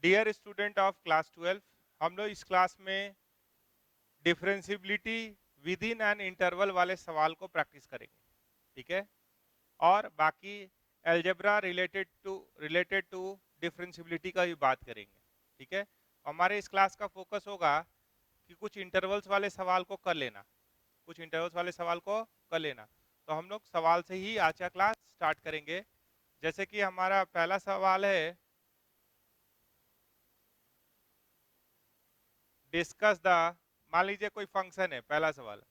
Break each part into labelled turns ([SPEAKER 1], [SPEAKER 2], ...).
[SPEAKER 1] Dear student of class 12, हम लोग इस क्लास में differentiability with in an interval वाले सवाल को प्रैक्टिस करेंगे, ठीक है। और बाकी एल्जेब्रा रिलेटेड टू डिफरेंशियबिलिटी का भी बात करेंगे, ठीक है। हमारे इस क्लास का फोकस होगा कि कुछ इंटरवल्स वाले सवाल को कर लेना, कुछ इंटरवल्स वाले सवाल को कर लेना। तो हम लोग सवाल से ही आज का क्लास स्टार्ट करेंगे। जैसे कि हमारा पहला सवाल है, डिस्कस द, मान लीजिए कोई फंक्शन है, पहला सवाल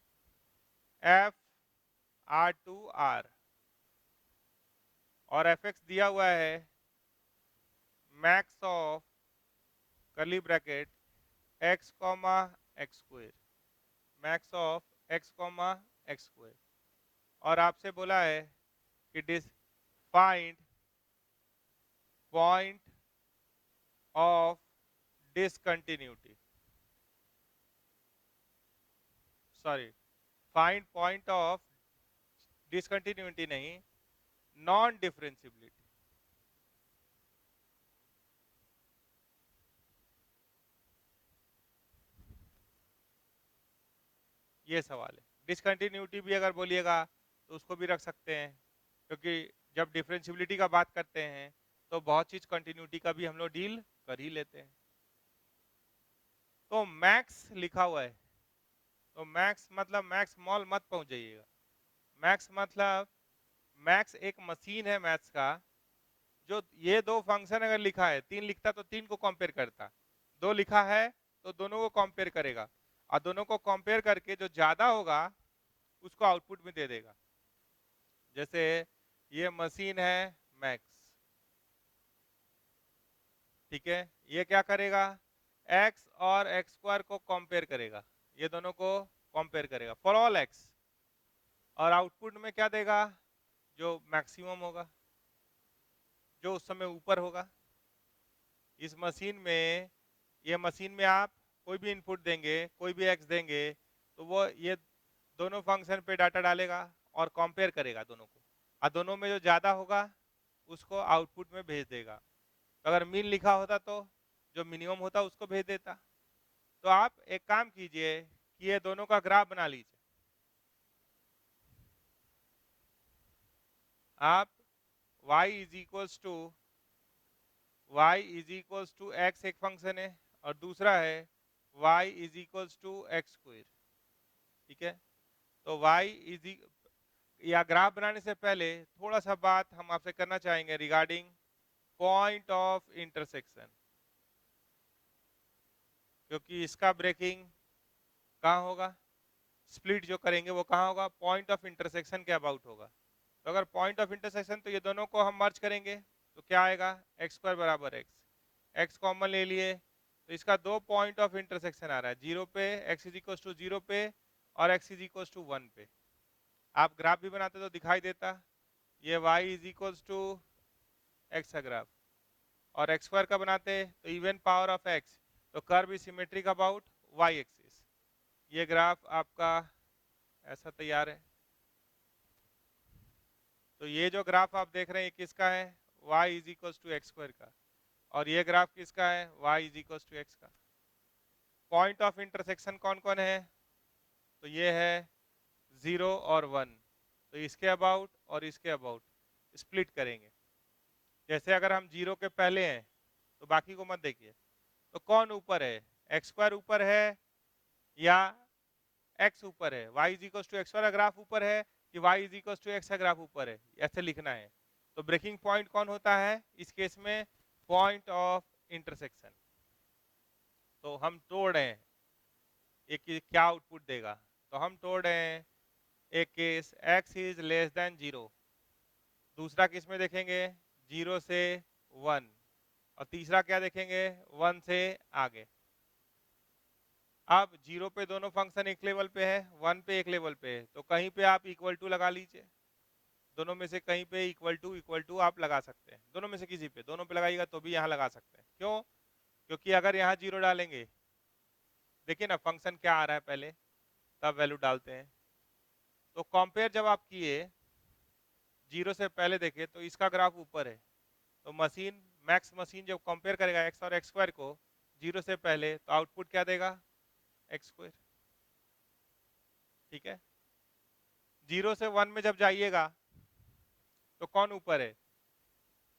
[SPEAKER 1] एफ आर टू आर और एफ एक्स दिया हुआ है max of curly bracket x comma x square, max of x comma x square. और आपसे बोला है कि find point of discontinuity, sorry, find point of discontinuity नहीं, नॉन डिफरेंशियबिलिटी। ये सवाल है। डिसकंटिन्यूटी भी अगर बोलिएगा तो उसको भी रख सकते हैं, क्योंकि जब डिफरेंशियबिलिटी का बात करते हैं तो बहुत चीज कंटिन्यूटी का भी हम लोग डील कर ही लेते हैं। तो मैक्स लिखा हुआ है, तो मैक्स मतलब मैक्स मॉल मत पहुंच जाइएगा। मैक्स मतलब मैक्स एक मशीन है मैथ्स का, जो ये दो फंक्शन अगर लिखा है, तीन लिखता तो तीन को कंपेयर करता, दो लिखा है तो दोनों को कंपेयर करेगा, और दोनों को कंपेयर करके जो ज्यादा होगा उसको आउटपुट में दे देगा। जैसे ये मशीन है मैक्स, ठीक है। ये क्या करेगा, एक्स और एक्स स्क्वायर को कंपेयर करेगा, ये दोनों को कंपेयर करेगा फॉर ऑल एक्स, और आउटपुट में क्या देगा, जो मैक्सिमम होगा, जो उस समय ऊपर होगा। इस मशीन में, ये मशीन में आप कोई भी इनपुट देंगे, कोई भी एक्स देंगे, तो वो ये दोनों फंक्शन पे डाटा डालेगा और कंपेयर करेगा दोनों को, और दोनों में जो ज्यादा होगा उसको आउटपुट में भेज देगा। तो अगर मीन लिखा होता तो जो मिनिमम होता उसको भेज देता। तो आप एक काम कीजिए कि ये दोनों का ग्राफ बना लीजिए। आप y is equals to x एक फंक्शन है, और दूसरा है y is equals to x square, ठीक है। तो y इज, या ग्राफ बनाने से पहले थोड़ा सा बात हम आपसे करना चाहेंगे रिगार्डिंग पॉइंट ऑफ इंटरसेक्शन, क्योंकि इसका ब्रेकिंग कहाँ होगा, स्प्लिट जो करेंगे वो कहाँ होगा, पॉइंट ऑफ इंटरसेक्शन के अबाउट होगा। तो अगर पॉइंट ऑफ इंटरसेक्शन, तो ये दोनों को हम मर्ज करेंगे तो क्या आएगा, एक्स स्क्वायर बराबर एक्स, एक्स कॉमन ले लिए, तो इसका दो पॉइंट ऑफ इंटरसेक्शन आ रहा है, जीरो पे x is equal to zero पे और x is equal to one पे। आप ग्राफ भी बनाते तो दिखाई देता, ये y is equal to x का ग्राफ, और एक्स स्क्वायर का बनाते तो इवन पावर ऑफ एक्स, तो curve is symmetric about Y axis. ये ग्राफ आपका ऐसा तैयार है। तो ये जो ग्राफ आप देख रहे हैं किसका है, y is equal to x square का, और ये ग्राफ किसका है, y is equal to x का। पॉइंट ऑफ इंटरसेक्शन कौन कौन है, तो ये है जीरो और वन, तो इसके अबाउट और इसके अबाउट स्प्लिट करेंगे। जैसे अगर हम जीरो के पहले हैं तो बाकी को मत देखिए, तो कौन ऊपर है, एक्स स्क्वायर ऊपर है या एक्स ऊपर है, y is equal to x वाला ग्राफ ऊपर है कि y is equal to x का ग्राफ ऊपर है, ऐसे लिखना है। तो ब्रेकिंग पॉइंट कौन होता है इस केस में, पॉइंट ऑफ इंटरसेक्शन। तो हम तोड़ रहे हैं एक क्या आउटपुट देगा, तो हम तोड़ रहे हैं एक case x is less than zero, दूसरा केस में देखेंगे जीरो से वन, और तीसरा क्या देखेंगे, वन से आगे। अब जीरो पे दोनों फंक्शन एक लेवल पे है, वन पे एक लेवल पे है, तो कहीं पे आप इक्वल टू लगा लीजिए, दोनों में से कहीं पे इक्वल टू आप लगा सकते हैं, दोनों में से किसी पे, दोनों पे लगाइएगा तो भी यहाँ लगा सकते हैं। क्यों, क्योंकि अगर यहाँ जीरो डालेंगे, देखिए ना फंक्शन क्या आ रहा है पहले, तब वैल्यू डालते हैं। तो कंपेयर जब आप किए जीरो से पहले देखे तो इसका ग्राफ ऊपर है, तो मशीन मैक्स मशीन जब कंपेयर करेगा एक्स और एक्स स्क्वायर को 0 से पहले, तो आउटपुट क्या देगा? X square. ठीक है, 0 से 1 में जब जाइएगा तो कौन ऊपर है?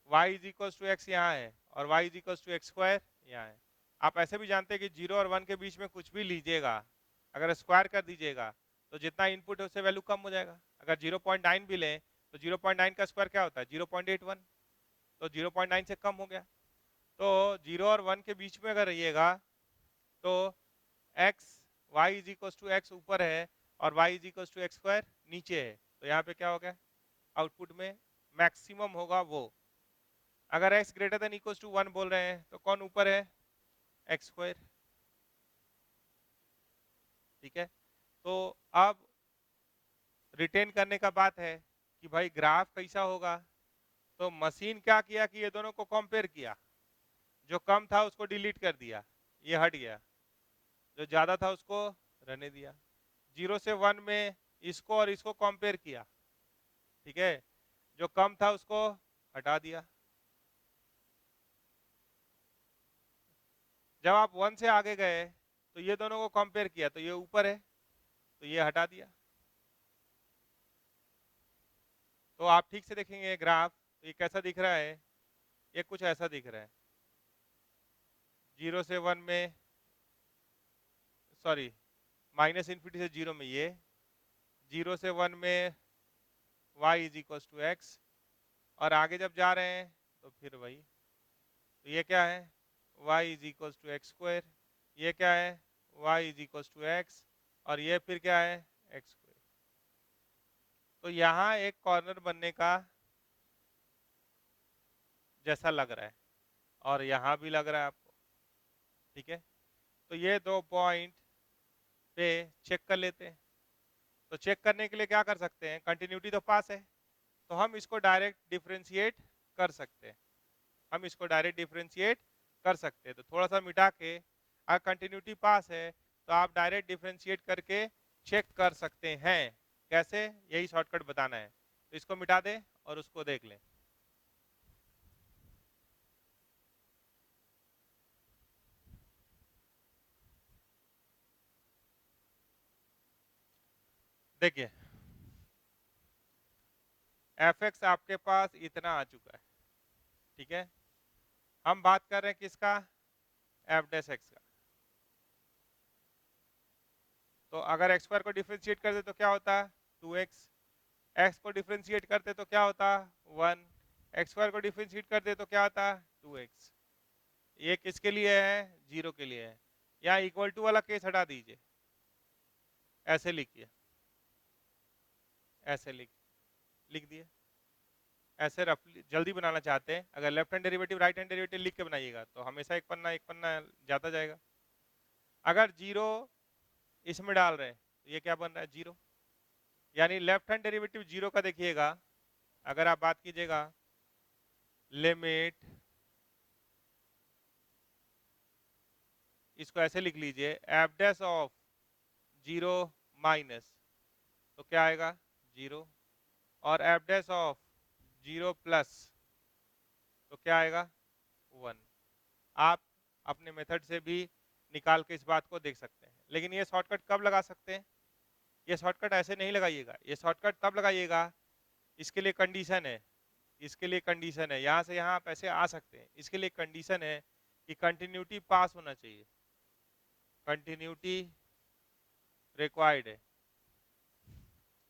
[SPEAKER 1] y is equal to x यहाँ है और y is equal to x square यहाँ है। आप ऐसे भी जानते हैं कि 0 और 1 के बीच में कुछ भी लीजिएगा, अगर स्क्वायर कर दीजिएगा तो जितना इनपुट है उससे वैल्यू कम हो जाएगा। अगर 0.9 भी लें तो 0.9 का स्क्वायर क्या होता है? 0.81, तो 0.9 से कम हो गया। तो 0 और 1 के बीच में अगर रहिएगा तो x y is equal to x ऊपर है और y is equal to x square नीचे है, तो यहाँ पे क्या हो गया? आउटपुट में मैक्सिमम होगा वो। अगर x greater than equal to 1 बोल रहे हैं तो कौन ऊपर है? X square. ठीक है, तो अब रिटेन करने का बात है कि भाई ग्राफ कैसा होगा। तो मशीन क्या किया कि ये दोनों को कंपेयर किया, जो कम था उसको डिलीट कर दिया, ये हट गया, जो ज्यादा था उसको रहने दिया। 0 से 1 में इसको और इसको कंपेयर किया, ठीक है, जो कम था उसको हटा दिया। जब आप 1 से आगे गए तो ये दोनों को कंपेयर किया, तो ये ऊपर है तो ये हटा दिया। तो आप ठीक से देखेंगे ग्राफ, तो ये कैसा दिख रहा है? ये कुछ ऐसा दिख रहा है। 0 से 1 में, सॉरी, माइनस इन्फिनिटी से 0 में ये, 0 से 1 में y is equal to x, और आगे जब जा रहे हैं तो फिर वही। तो ये क्या है? y is equal to x square. ये क्या है? y is equal to x, और ये फिर क्या है? X square. तो यहाँ एक कॉर्नर बनने का जैसा लग रहा है और यहाँ भी लग रहा है आपको। ठीक है, तो ये दो पॉइंट पे चेक कर लेते हैं। तो चेक करने के लिए क्या कर सकते हैं? कंटिन्यूटी तो पास है, तो हम इसको डायरेक्ट डिफरेंशिएट कर सकते हैं। हम इसको डायरेक्ट डिफरेंशिएट कर सकते हैं। तो थोड़ा सा मिटा के, अगर कंटिन्यूटी पास है तो आप डायरेक्ट डिफरेंशिएट करके चेक कर सकते हैं। कैसे? यही शॉर्टकट बताना है। तो इसको मिटा दें और उसको देख लें। देखिए, एफ एक्स आपके पास इतना आ चुका है। ठीक है, हम बात कर रहे हैं किसका? एफ डैश एक्स का। तो अगर एक्स स्क्वायर को डिफरेंशिएट कर दे तो क्या होता? 2x। एक्स को डिफरेंशिएट करते तो क्या होता? 1। एक्स स्क्वायर को डिफरेंशिएट कर दे तो क्या होता? 2x। ये किसके लिए है? 0 के लिए है। यहाँ इक्वल टू वाला केस हटा दीजिए, ऐसे लिखिए, ऐसे लिख दिए। ऐसे रफली जल्दी बनाना चाहते हैं, अगर left hand derivative right hand derivative लिख के बनाइएगा तो हमेशा एक पन्ना जाता जाएगा। अगर 0 इसमें डाल रहे हैं तो ये क्या बन रहा है? 0। यानी लेफ्ट हैंड डेरिवेटिव 0 का देखिएगा, अगर आप बात कीजिएगा लिमिट, इसको ऐसे लिख लीजिए, एफ डैश ऑफ 0 माइनस, तो क्या आएगा? 0। और एफ डैश ऑफ 0 प्लस, तो क्या आएगा? 1। आप अपने मेथड से भी निकाल के इस बात को देख सकते हैं। लेकिन ये शॉर्टकट कब लगा सकते हैं? ये शॉर्टकट ऐसे नहीं लगाइएगा, ये शॉर्टकट तब लगाइएगा, इसके लिए कंडीशन है, इसके लिए कंडीशन है, यहाँ से यहाँ आप ऐसे आ सकते हैं। इसके लिए कंडीशन है कि कंटिन्यूटी पास होना चाहिए, कंटिन्यूटी रिक्वायर्ड है।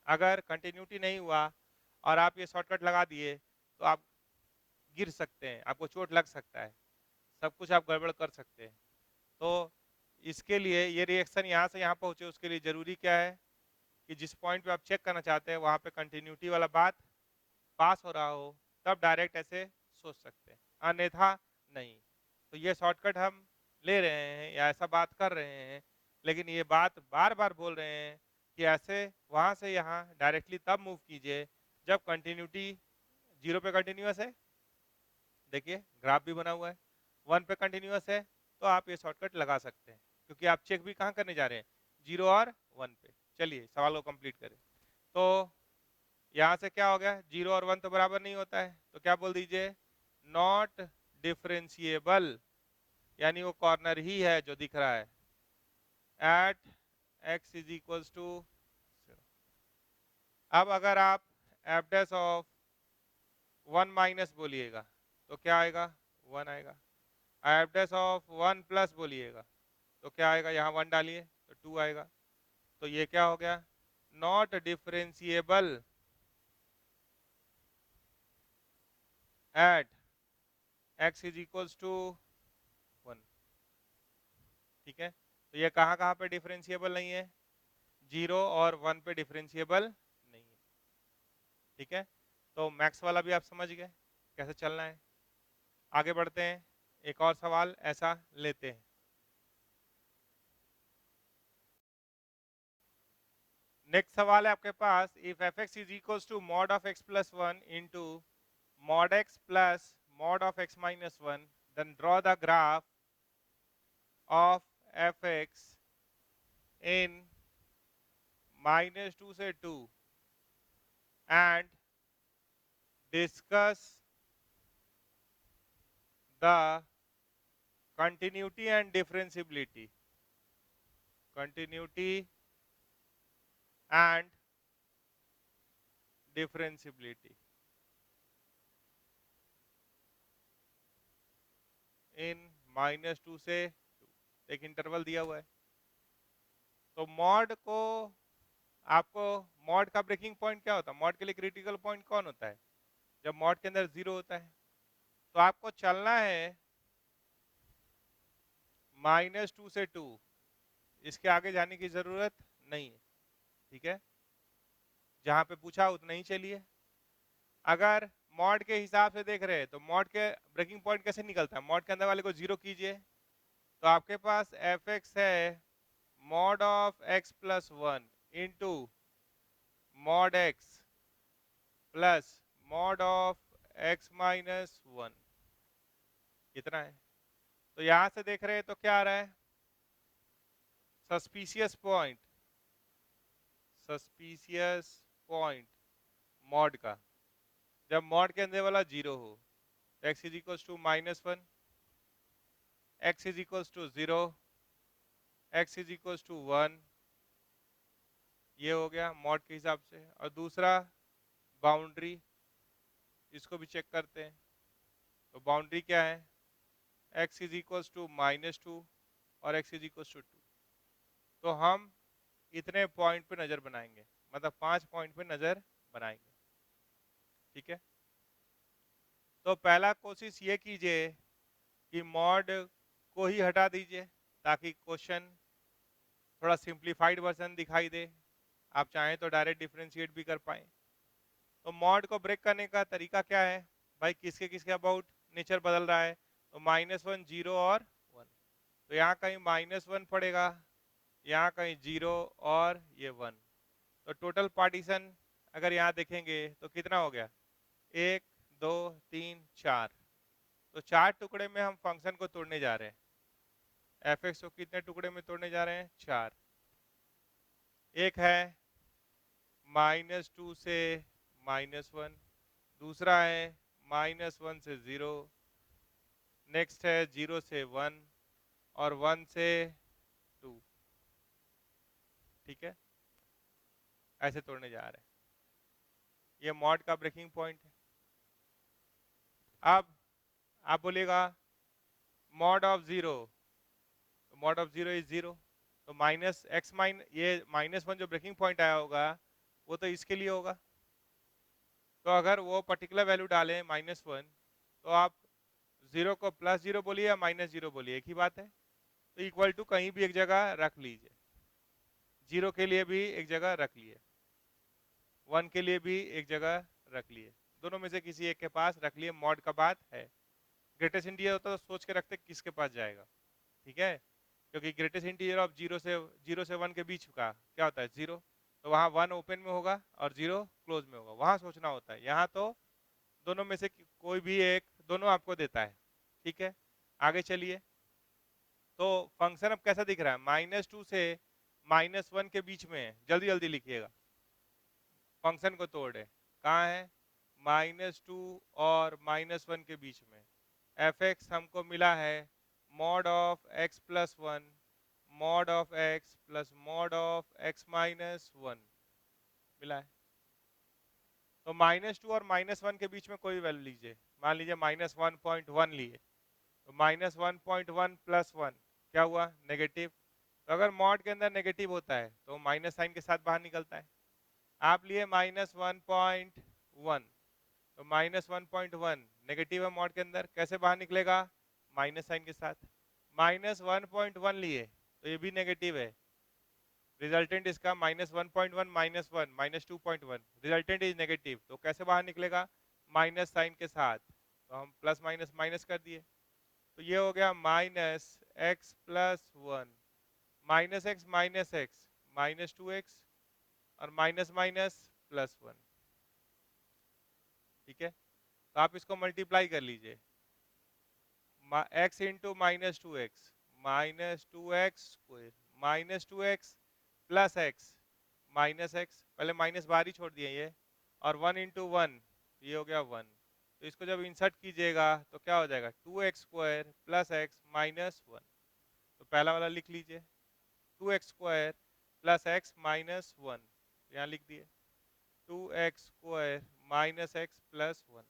[SPEAKER 1] अगर कंटिन्यूटी नहीं हुआ और आप ये शॉर्टकट लगा दिए तो आप गिर सकते हैं, आपको चोट लग सकता है, सब कुछ आप गड़बड़ कर सकते हैं। तो इसके लिए ये रिएक्शन यहाँ से यहाँ पहुँचे, उसके लिए ज़रूरी क्या है कि जिस पॉइंट पे आप चेक करना चाहते हैं वहाँ पे कंटिन्यूटी वाला बात पास हो रहा हो, तब डायरेक्ट ऐसे सोच सकते हैं, अन्यथा नहीं। तो ये शॉर्टकट हम ले रहे हैं या ऐसा बात कर रहे हैं, लेकिन ये बात बार बार बोल रहे हैं कि ऐसे वहाँ से यहाँ डायरेक्टली तब मूव कीजिए जब कंटिन्यूटी 0 पे कंटिन्यूअस है। देखिए ग्राफ भी बना हुआ है, 1 पे कंटिन्यूअस है, तो आप ये शॉर्टकट लगा सकते हैं, क्योंकि आप चेक भी कहाँ करने जा रहे हैं? 0 और 1 पे। चलिए सवाल को कंप्लीट करें। तो यहाँ से क्या हो गया? 0 और 1 तो बराबर नहीं होता है, तो क्या बोल दीजिए? नॉट डिफरेंशिएबल, यानी वो कॉर्नर ही है जो दिख रहा है, at x is equals to 0। अब अगर आप एफ डैश ऑफ 1 माइनस बोलिएगा तो क्या आएगा, 1 आएगा। एफ डैश ऑफ 1 प्लस बोलिएगा तो क्या आएगा, यहाँ 1 डालिए तो 2 आएगा। तो ये क्या हो गया, not differentiable at x is equals to 1। ठीक है, तो ये कहाँ कहाँ पे डिफरेंशिएबल नहीं है, 0 और 1 पे डिफरेंशिएबल नहीं है। ठीक है, तो मैक्स वाला भी आप समझ गए कैसे चलना है। आगे बढ़ते हैं, एक और सवाल ऐसा लेते हैं। नेक्स्ट सवाल है आपके पास, if f x is equals to mod of x plus 1 into mod x plus mod of x minus 1, then draw the graph of f x in -2 से 2 and discuss the continuity and differentiability, continuity and differentiability in -2 से 2, एक interval दिया हुआ है। तो mod को, आपको mod का ब्रेकिंग पॉइंट क्या होता है, मॉड के लिए क्रिटिकल पॉइंट कौन होता है, जब मॉड के अंदर 0 होता है। तो आपको चलना है -2 से 2, इसके आगे जाने की जरूरत नहीं है। ठीक है, जहां पे पूछा उतना ही चलिए। अगर मॉड के हिसाब से देख रहे हैं तो मॉड के ब्रेकिंग पॉइंट कैसे निकलता है, मॉड के अंदर वाले को 0 कीजिए तो आपके पास एफ एक्स है mod of x plus 1 into mod x plus mod of x minus 1, कितना है। तो यहां से देख रहे हैं तो क्या आ रहा है, suspicious point, suspicious point mod का, जब मॉड के अंदर वाला 0 हो, x is equal to -1, x is equal to 0, x is equal to 1, ये हो गया मॉड के हिसाब से। और दूसरा बाउंड्री, इसको भी चेक करते हैं। तो बाउंड्री क्या है, x इज इक्वल टू -2 और x इज इक्वल टू 2। तो हम इतने पॉइंट पे नजर बनाएंगे, मतलब 5 पॉइंट पे नजर बनाएंगे। ठीक है, तो पहला कोशिश ये कीजिए कि मॉड को ही हटा दीजिए ताकि क्वेश्चन थोड़ा सिंप्लीफाइड वर्जन दिखाई दे, आप चाहें तो डायरेक्ट डिफरेंशिएट भी कर पाए। तो मॉड को ब्रेक करने का तरीका क्या है भाई, किसके किसके अबाउट नेचर बदल रहा है, तो -1 0 और 1, तो यहाँ कहीं -1 पड़ेगा, यहाँ कहीं 0 और ये 1। तो टोटल पार्टीशन अगर यहाँ देखेंगे तो कितना हो गया, 1 2 3 4। तो 4 टुकड़े में हम फंक्शन को तोड़ने जा रहे हैं, एफ एक्स को कितने टुकड़े में तोड़ने जा रहे हैं, 4। एक है -2 से -1, दूसरा है -1 से 0, नेक्स्ट है 0 से 1 और 1 से 2। ठीक है, ऐसे तोड़ने जा रहे हैं, ये मॉड का ब्रेकिंग पॉइंट है। अब आप बोलेगा मॉड ऑफ 0, तो मॉड ऑफ 0 इज 0, तो ये -1 जो ब्रेकिंग पॉइंट आया होगा वो तो इसके लिए होगा। तो अगर वो पर्टिकुलर वैल्यू डालें -1, तो आप 0 को +0 बोलिए या -0 बोलिए, एक ही बात है। तो इक्वल टू कहीं भी एक जगह रख लीजिए, 0 के लिए भी एक जगह रख लिए, 1 के लिए भी एक जगह रख लिए, दोनों में से किसी एक के पास रख लिए, मॉड का बात है। ग्रेटेस्ट इंटीजर होता तो सोच के रखते किसके पास जाएगा। ठीक है, क्योंकि ग्रेटेस्ट इंटीजर ऑफ 0 से 1 के बीच का क्या होता है, 0, तो वहाँ 1 ओपन में होगा और 0 क्लोज में होगा, वहाँ सोचना होता है। यहाँ तो दोनों में से कोई भी एक, दोनों आपको देता है। ठीक है, आगे चलिए। तो फंक्शन अब कैसा दिख रहा है, -2 से -1 के बीच में है, जल्दी जल्दी लिखिएगा। फंक्शन को तोड़े, कहाँ है, -2 और -1 के बीच में, एफ एक्स हमको मिला है mod of x plus one mod of x plus mod of x minus one मिला है। तो -2 और -1 के बीच में कोई वैल्यू लीजिए, मान लीजिए -1.1 लिए, तो -1.1 प्लस 1 क्या हुआ, नेगेटिव। तो अगर मॉड के अंदर नेगेटिव होता है तो माइनस साइन के साथ बाहर निकलता है। आप लिए -1.1, तो -1.1 नेगेटिव है मॉड के अंदर, कैसे बाहर निकलेगा, माइनस साइन के साथ। -1.1 लिए तो ये भी नेगेटिव है, रिजल्टेंट इसका -1.1 -1 -2.1, रिजल्टेंट इज नेगेटिव, तो कैसे बाहर निकलेगा, माइनस साइन के साथ। तो हम प्लस माइनस माइनस कर दिए, तो ये हो गया -x प्लस 1 -x -2x और माइनस माइनस प्लस 1। ठीक है, तो आप इसको मल्टीप्लाई कर लीजिए, x into -2x -2x plus x minus x, पहले माइनस बाहर ही छोड़ दिए ये, और 1 इंटू 1 ये हो गया 1। तो इसको जब इंसर्ट कीजिएगा तो क्या हो जाएगा, 2x² प्लस एक्स माइनस 1। तो पहला वाला लिख लीजिए, 2x² प्लस एक्स माइनस 1, यहाँ लिख दिए 2x² माइनस एक्स प्लस 1।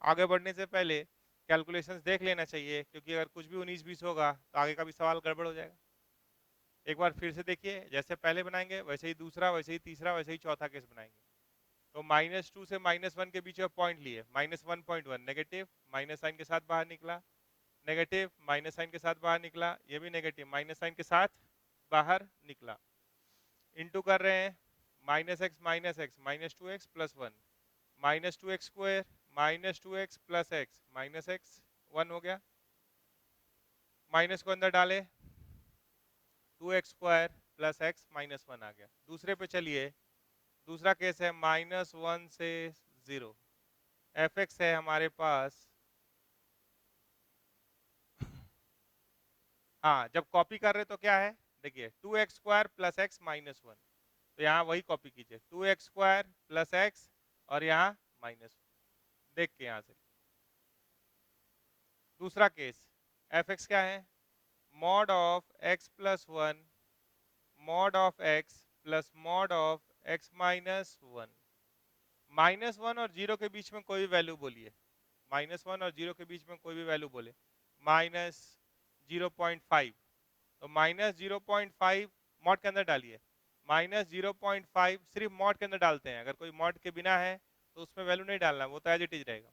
[SPEAKER 1] आगे बढ़ने से पहले कैलकुलेशंस देख लेना चाहिए, क्योंकि अगर कुछ भी 19-20 होगा तो आगे का भी सवाल गड़बड़ हो जाएगा। एक बार फिर से देखिए, जैसे पहले बनाएंगे वैसे ही दूसरा, वैसे ही तीसरा, वैसे ही चौथा केस बनाएंगे। तो -2 से -1 के बीच में पॉइंट लिए, -1.1 नेगेटिव, माइनस साइन के साथ बाहर निकला, नेगेटिव माइनस साइन के साथ बाहर निकला, ये भी नेगेटिव माइनस साइन के साथ बाहर निकला, इनटू कर रहे हैं -x -2x plus 1 -2x² -2x plus x minus x 1 हो गया, माइनस को अंदर डाले 2x² प्लस एक्स माइनस 1 आ गया। दूसरे पे चलिए, दूसरा केस है -1 से 0, एफ एक्स है हमारे पास। हाँ, जब कॉपी कर रहे तो क्या है, देखिए 2x² प्लस एक्स माइनस 1, तो यहाँ वही कॉपी कीजिए, 2x² प्लस एक्स और यहाँ -1, देख के यहाँ से। दूसरा केस, एफ एक्स क्या है, mod of x plus 1 mod of x plus mod of x minus 1। -1 और 0 के बीच में कोई भी वैल्यू बोलिए, -1 और 0 के बीच में कोई भी वैल्यू बोले, -0.5, तो -0.5 मॉड के अंदर डालिए, -0.5 सिर्फ मॉड के अंदर डालते हैं, अगर कोई मॉड के बिना है तो उसमें वैल्यू नहीं डालना, वो तो एज इट इज रहेगा।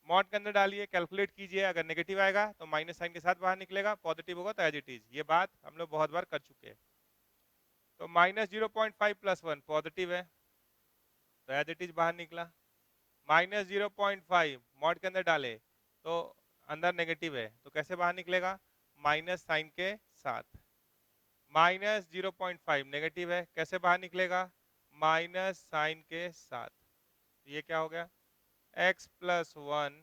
[SPEAKER 1] मॉड के अंदर डालिए, कैलकुलेट कीजिए, अगर नेगेटिव आएगा तो माइनस साइन के साथ बाहर निकलेगा, पॉजिटिव होगा तो एज इट इज। ये बात हम लोग बहुत बार कर चुके हैं। तो -0.5 प्लस 1 पॉजिटिव है, तो एज इट इज बाहर निकला। -0.5 मॉड के अंदर डाले तो अंदर नेगेटिव है, तो कैसे बाहर निकलेगा, माइनस साइन के साथ। -0.5 नेगेटिव है, कैसे बाहर निकलेगा, माइनस साइन के साथ। ये क्या हो गया, x plus 1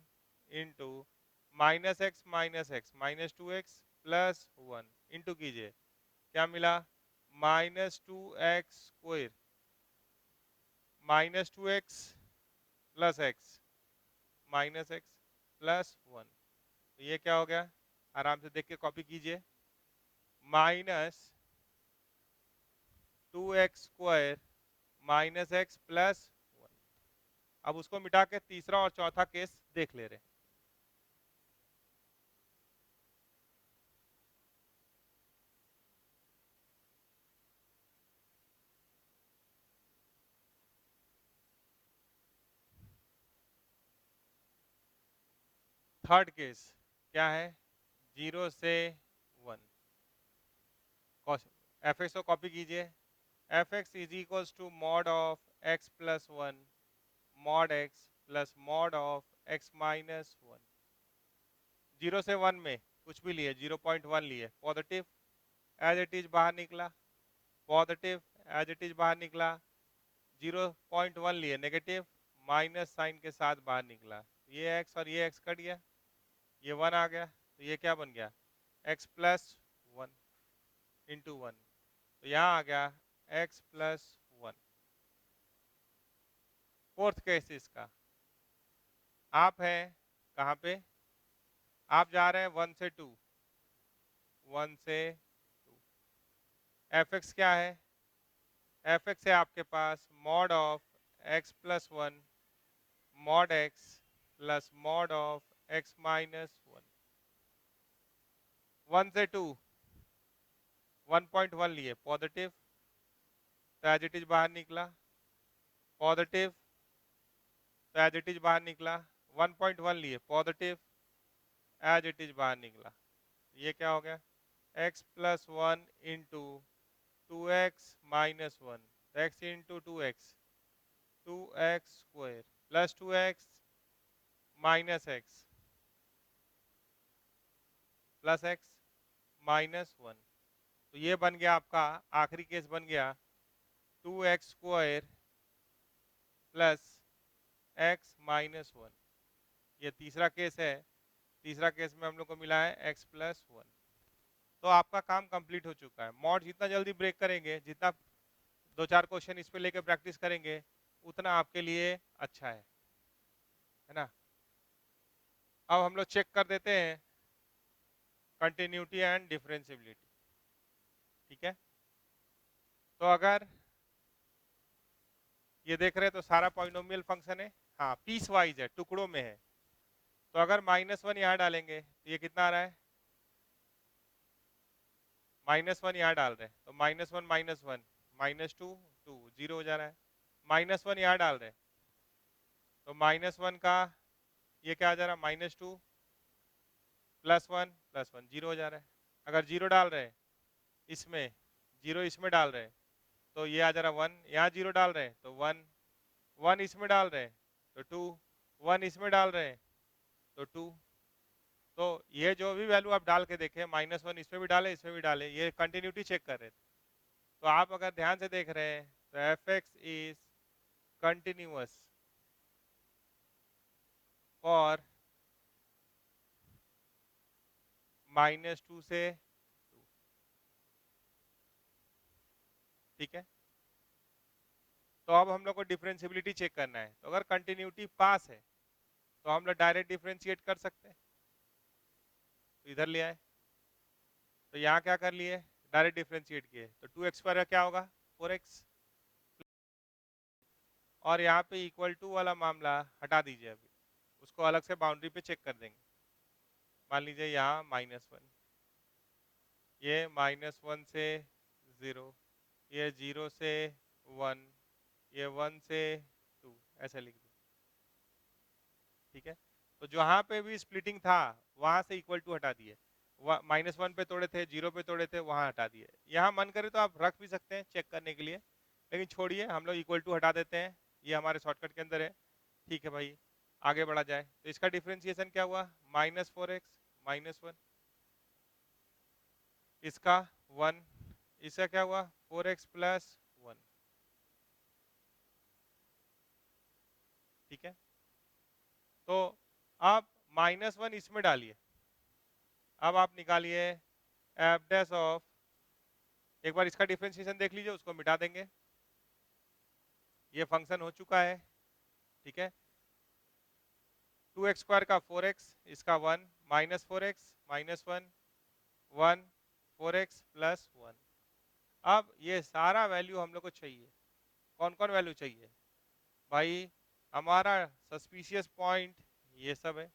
[SPEAKER 1] into -x -2x plus 1 into कीजिए, क्या मिला, -2x² -2x plus x -x plus 1। तो ये क्या हो गया, आराम से देख के कॉपी कीजिए, -2x² -x प्लस 1। अब उसको मिटा के तीसरा और चौथा केस देख ले रहे हैं। थर्ड केस क्या है, 0 से 1, एफ एक्स को कॉपी कीजिए, f x is equals to mod of x plus 1 mod x plus mod of x minus 1। 0 से 1 में कुछ भी लिए, 0.1 लिए पॉजिटिव, एज इट इज बाहर निकला, पॉजिटिव एज इट इज बाहर निकला। 0.1 लिए नेगेटिव, माइनस साइन के साथ बाहर निकला, ये एक्स और ये एक्स कट गया, ये 1 आ गया, तो ये क्या बन गया, एक्स प्लस 1 इंटू 1, तो यहाँ आ गया एक्स प्लस 1। फोर्थ केस इसका, आप हैं कहाँ पे, आप जा रहे हैं 1 से 2, 1 से 2। एफ एक्स क्या है? एफ एक्स है आपके पास mod of x plus one mod x plus mod of x minus one. 1 से 2 1.1 लिए पॉजिटिव, तो एज इट इज बाहर निकला, पॉजिटिव, तो एज इट इज बाहर निकला। 1.1 लिए पॉजिटिव, एज इट इज बाहर निकला। ये क्या हो गया? x plus one into 2x minus one, x into 2x, 2x square plus 2x minus x plus x minus one. तो ये बन गया आपका आखिरी केस बन गया 2x square plus x minus one. ये तीसरा केस है। तीसरा केस में हम लोग को मिला है x प्लस वन। तो आपका काम कंप्लीट हो चुका है। मॉड जितना जल्दी ब्रेक करेंगे, जितना 2-4 क्वेश्चन इस पे लेके प्रैक्टिस करेंगे, उतना आपके लिए अच्छा है ना। अब हम लोग चेक कर देते हैं कंटिन्यूटी एंड डिफरेंशियबिलिटी। ठीक है, तो अगर ये देख रहे हैं तो सारा पॉलिनोमियल फंक्शन है, हाँ पीस वाइज है, टुकड़ों में है। तो अगर -1 यहाँ डालेंगे तो ये कितना आ रहा है? -1 यहाँ डाल रहे हैं तो -1 -1 -2 2 0 हो जा रहा है। -1 यहाँ डाल रहे हैं तो -1 का ये क्या आ जा रहा है? -2 +1 0 हो जा रहा है। अगर 0 डाल रहे हैं इसमें, 0 इसमें डाल रहे हैं तो ये आ जा रहा है 1, यहाँ 0 डाल रहे हैं तो 1, 1 इसमें डाल रहे हैं तो 2, 1 इसमें डाल रहे हैं तो 2। तो ये जो भी वैल्यू आप डाल के देखें, -1 इसमें भी डाले इसमें भी डाले, ये कंटिन्यूटी चेक कर रहे थे। तो आप अगर ध्यान से देख रहे हैं तो f x is continuous for -2 से 2। ठीक है, तो अब हम लोग को डिफरेंशियबिलिटी चेक करना है। तो अगर कंटिन्यूटी पास है तो हम लोग डायरेक्ट डिफरेंशिएट कर सकते हैं। तो इधर ले आए तो यहाँ क्या कर लिए? डायरेक्ट डिफरेंशिएट किए तो 2x स्क्वायर क्या होगा? 4x। और यहाँ पे इक्वल टू वाला मामला हटा दीजिए, अभी उसको अलग से बाउंड्री पे चेक कर देंगे। मान लीजिए यहाँ -1, ये -1 से 0, ये 0 से 1, ये 1 से 2, ऐसे लिख दो। ठीक है, तो जहाँ पे भी स्प्लिटिंग था वहां से इक्वल टू हटा दिए, -1 पे तोड़े थे, 0 पे तोड़े थे, वहां हटा दिए। यहाँ मन करे तो आप रख भी सकते हैं चेक करने के लिए, लेकिन छोड़िए, हम लोग इक्वल टू हटा देते हैं, ये हमारे शॉर्टकट के अंदर है। ठीक है भाई, आगे बढ़ा जाए। तो इसका डिफरेंशिएशन क्या हुआ? -4x -1, इसका 1, इसका क्या हुआ? 4x plus 1। ठीक है, तो आप -1 इसमें डालिए। अब आप निकालिए एफ डैश ऑफ, एक बार इसका डिफरेंशिएशन देख लीजिए, उसको मिटा देंगे। ये फंक्शन हो चुका है। ठीक है, 2x स्क्वायर का 4x, इसका 1 -4x -1 1 4x प्लस 1। अब ये सारा वैल्यू हम लोग को चाहिए। कौन कौन वैल्यू चाहिए भाई? हमारा सस्पिशियस पॉइंट ये सब है,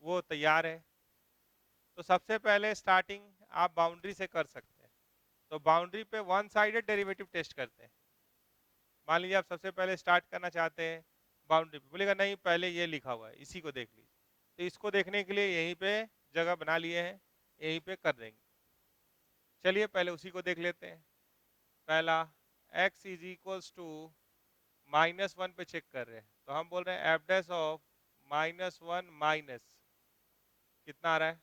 [SPEAKER 1] वो तैयार है। तो सबसे पहले स्टार्टिंग आप बाउंड्री से कर सकते हैं। तो बाउंड्री पे वन साइडेड डेरिवेटिव टेस्ट करते हैं। मान लीजिए आप सबसे पहले स्टार्ट करना चाहते हैं बाउंड्री पे, बोलेगा नहीं पहले ये लिखा हुआ है इसी को देख लीजिए। तो इसको देखने के लिए यहीं पे जगह बना लिए हैं, यहीं पे कर देंगे। चलिए पहले उसी को देख लेते हैं। पहला x इज इक्वल्स टू -1 पे चेक कर रहे हैं, तो हम बोल रहे हैं एफ डैश ऑफ -1 माइनस कितना आ रहा है?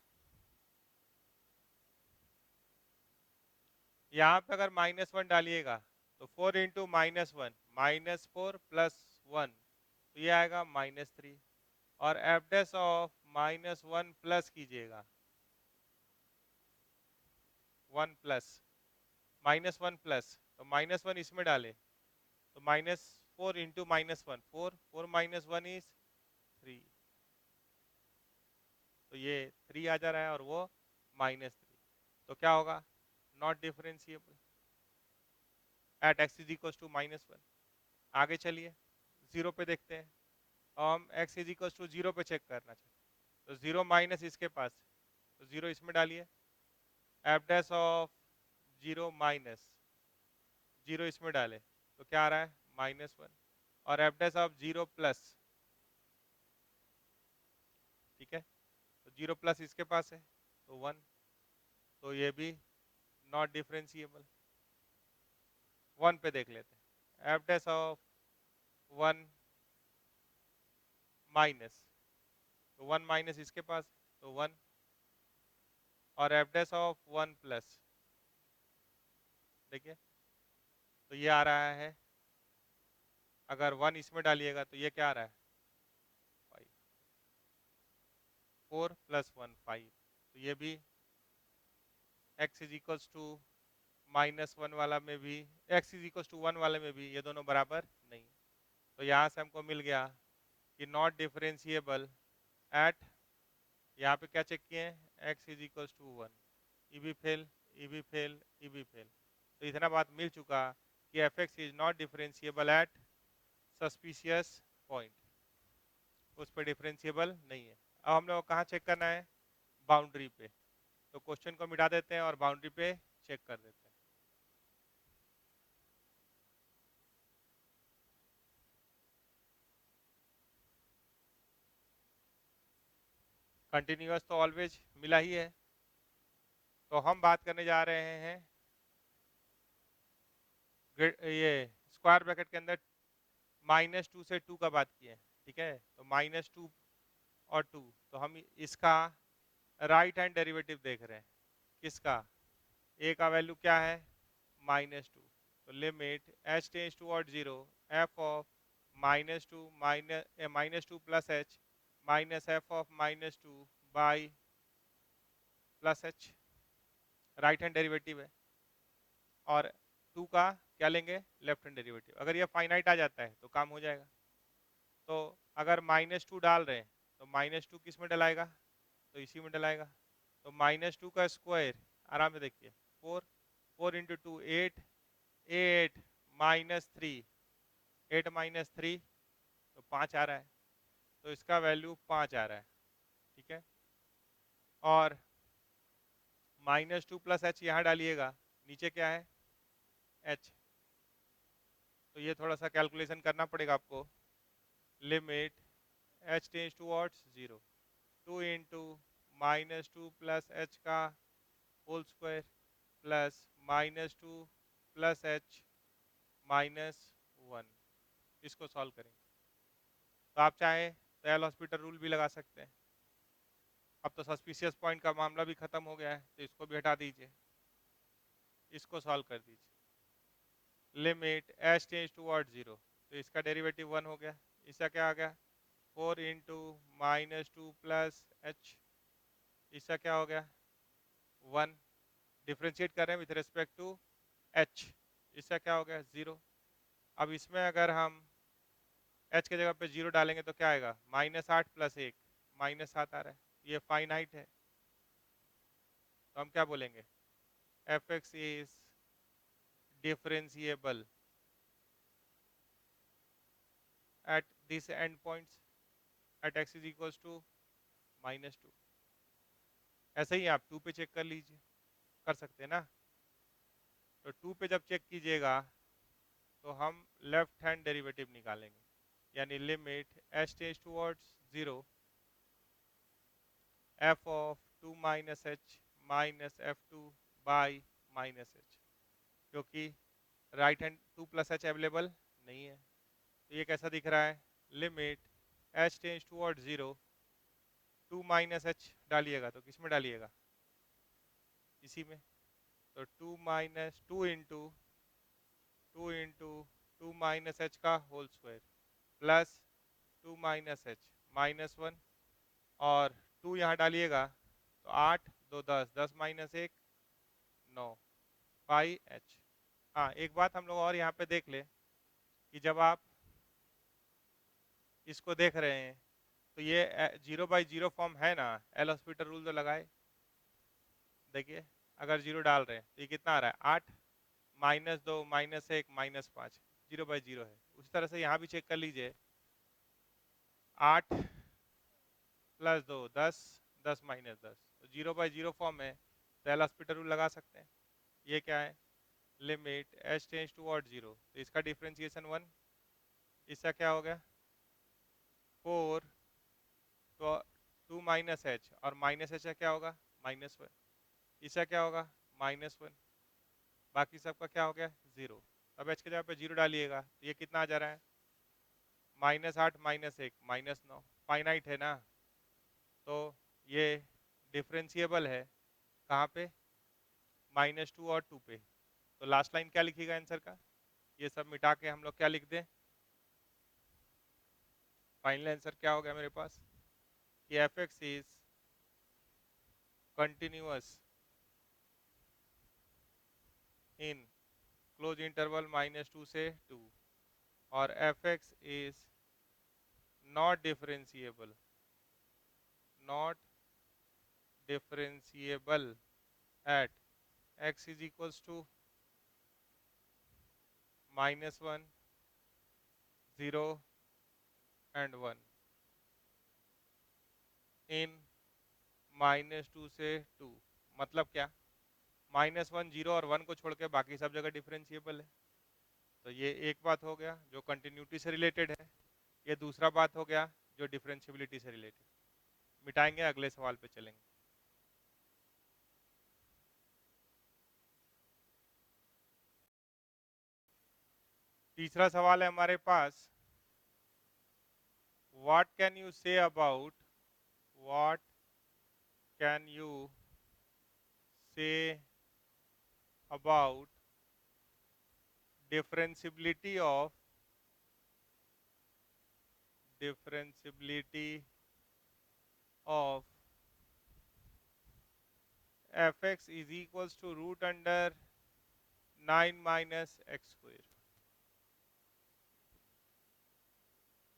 [SPEAKER 1] यहाँ पे अगर -1 डालिएगा तो 4 इंटू -1 -4 प्लस 1, तो ये आएगा -3। और एफ डैश ऑफ -1 प्लस कीजिएगा 1 प्लस -1 प्लस, तो -1 इसमें डाले तो -4 इंटू -1 4 4 -1 इज 3। तो ये 3 आ जा रहा है और वो -3, तो क्या होगा, not differentiable at x is equal to -1। आगे चलिए 0 पे देखते हैं, हम x इज इक्वल टू 0 पे चेक करना चाहते हैं, तो 0 माइनस इसके पास, तो 0 इसमें डालिए, एफ डैश ऑफ 0 माइनस 0 इसमें डाले तो क्या आ रहा है -1, और एफ डैश ऑफ 0 प्लस, ठीक है, तो 0 प्लस इसके पास है तो 1, तो ये भी नॉट डिफरेंशिएबल। 1 पे देख लेते हैं, एफ डैश ऑफ 1 माइनस, तो 1 माइनस इसके पास तो 1, और एफ डैश ऑफ 1 प्लस, देखिए तो ये आ रहा है, अगर 1 इसमें डालिएगा तो ये क्या आ रहा है 5, 4 प्लस 1 5, तो ये भी x इज इक्वल्स टू -1 वाला में भी, x इज इक्वल्स टू 1 वाले में भी ये दोनों बराबर नहीं, तो यहाँ से हमको मिल गया कि नॉट डिफरेंशिएबल एट, यहाँ पे क्या चेक किए हैं x इज इक्वल्स टू 1, ई भी फेल, ई भी फेल, ई भी फेल, तो इतना बात मिल चुका कि f x is not differentiable eight suspicious point, उस पर डिफरेंशिएबल नहीं है। अब हम लोग कहाँ चेक करना है, बाउंड्री पे, तो क्वेश्चन को मिटा देते हैं और बाउंड्री पे चेक कर देते हैं। कंटिन्यूअस तो ऑलवेज मिला ही है, तो हम बात करने जा रहे हैं ये स्क्वायर ब्रैकेट के अंदर -2 से 2 का बात किए, ठीक है, तो -2 और 2, तो हम इसका राइट हैंड डेरिवेटिव देख रहे हैं, किसका, ए का वैल्यू क्या है -2, तो limit h tends toward 0 f of -2 plus h minus f of -2 by plus h, right hand derivative है, और 2 का क्या लेंगे लेफ्ट हैंड डेरिवेटिव, अगर ये फाइनाइट आ जाता है तो काम हो जाएगा। तो अगर -2 डाल रहे हैं तो -2 किस में डलाएगा, तो इसी में डलाएगा, तो -2 का स्क्वायर, आराम से देखिए, 4, 4 इंटू 2 8, 8 -3, 8 -3 तो 5 आ रहा है, तो इसका वैल्यू 5 आ रहा है, ठीक है, और -2 प्लस h यहाँ डालिएगा, नीचे क्या है h, तो ये थोड़ा सा कैलकुलेशन करना पड़ेगा आपको, limit h tends towards 0, 2 into -2 plus h का whole square plus -2 plus h -1, इसको सॉल्व करेंगे, तो आप चाहें तो एल हॉस्पिटल रूल भी लगा सकते हैं। अब तो सस्पिशियस पॉइंट का मामला भी खत्म हो गया है, तो इसको भी हटा दीजिए, इसको सॉल्व कर दीजिए, लिमिट h टेंड्स टुवर्ड 0, तो इसका डेरिवेटिव 1 हो गया, इसका क्या आ गया 4 इंटू -2 प्लस h, इसका क्या हो गया 1, डिफ्रेंशिएट कर रहे हैं विथ रिस्पेक्ट टू h, इसका क्या हो गया 0। अब इसमें अगर हम h के जगह पे 0 डालेंगे तो क्या आएगा -8 प्लस 1, -7 आ रहा है, ये फाइनाइट है, तो हम क्या बोलेंगे f x is differentiable at this end points at x is equals to -2। ऐसे ही आप 2 पे चेक कर लीजिए, कर सकते हैं ना, तो 2 पे जब चेक कीजिएगा तो हम लेफ्ट हैंड डेरिवेटिव निकालेंगे, यानी limit h tends towards 0 f of 2 minus h minus f2 by minus h, क्योंकि right hand 2 plus h available नहीं है, तो ये कैसा दिख रहा है, limit h tends toward 0, 2 minus h डालिएगा तो किस में डालिएगा इसी में, तो 2 इंटू 2 माइनस h का whole square plus 2 minus h -1, और 2 यहाँ डालिएगा तो 8 2 10, 10 माइनस 1 9 पाई h। हाँ एक बात हम लोग और यहाँ पे देख ले कि जब आप इसको देख रहे हैं तो ये 0/0 फॉर्म है ना, एल हॉस्पिटल रूल तो लगाए। देखिए अगर 0 डाल रहे हैं तो ये कितना आ रहा है 8 -2 -1 -5 0/0 है। उसी तरह से यहाँ भी चेक कर लीजिए 8 + 2 10 10 -10 तो 0/0 फॉर्म है तो एल हॉस्पिटल रूल लगा सकते हैं। ये क्या है लिमिट h टेंड्स टुवर्ड 0 तो इसका डिफरेंशिएशन 1 इसका क्या हो गया 4 तो 2 -h और -h का क्या होगा -1 इसका क्या होगा -1 बाकी सबका क्या हो गया 0। अब h के जगह पे 0 डालिएगा तो ये कितना आ जा रहा है -8 -1 -9 फाइनाइट है ना। तो ये डिफरेंशिएबल है कहाँ पे -2 और 2 पे। तो लास्ट लाइन क्या लिखिएगा आंसर का ये सब मिटा के हम लोग क्या लिख दें फाइनल आंसर क्या हो गया मेरे पास कि f x is continuous in close interval -2 से 2 और f x is not differentiable at x is equals to -1 0 and 1 in -2 से 2 मतलब क्या -1 0 और 1 को छोड़ के बाकी सब जगह डिफरेंशिएबल है। तो ये एक बात हो गया जो कंटिन्यूटी से रिलेटेड है। ये दूसरा बात हो गया जो डिफरेंशियबिलिटी से रिलेटेड। मिटाएंगे अगले सवाल पे चलेंगे। तीसरा सवाल है हमारे पास what can you say about differentiability of f x is equals to √9 - x²।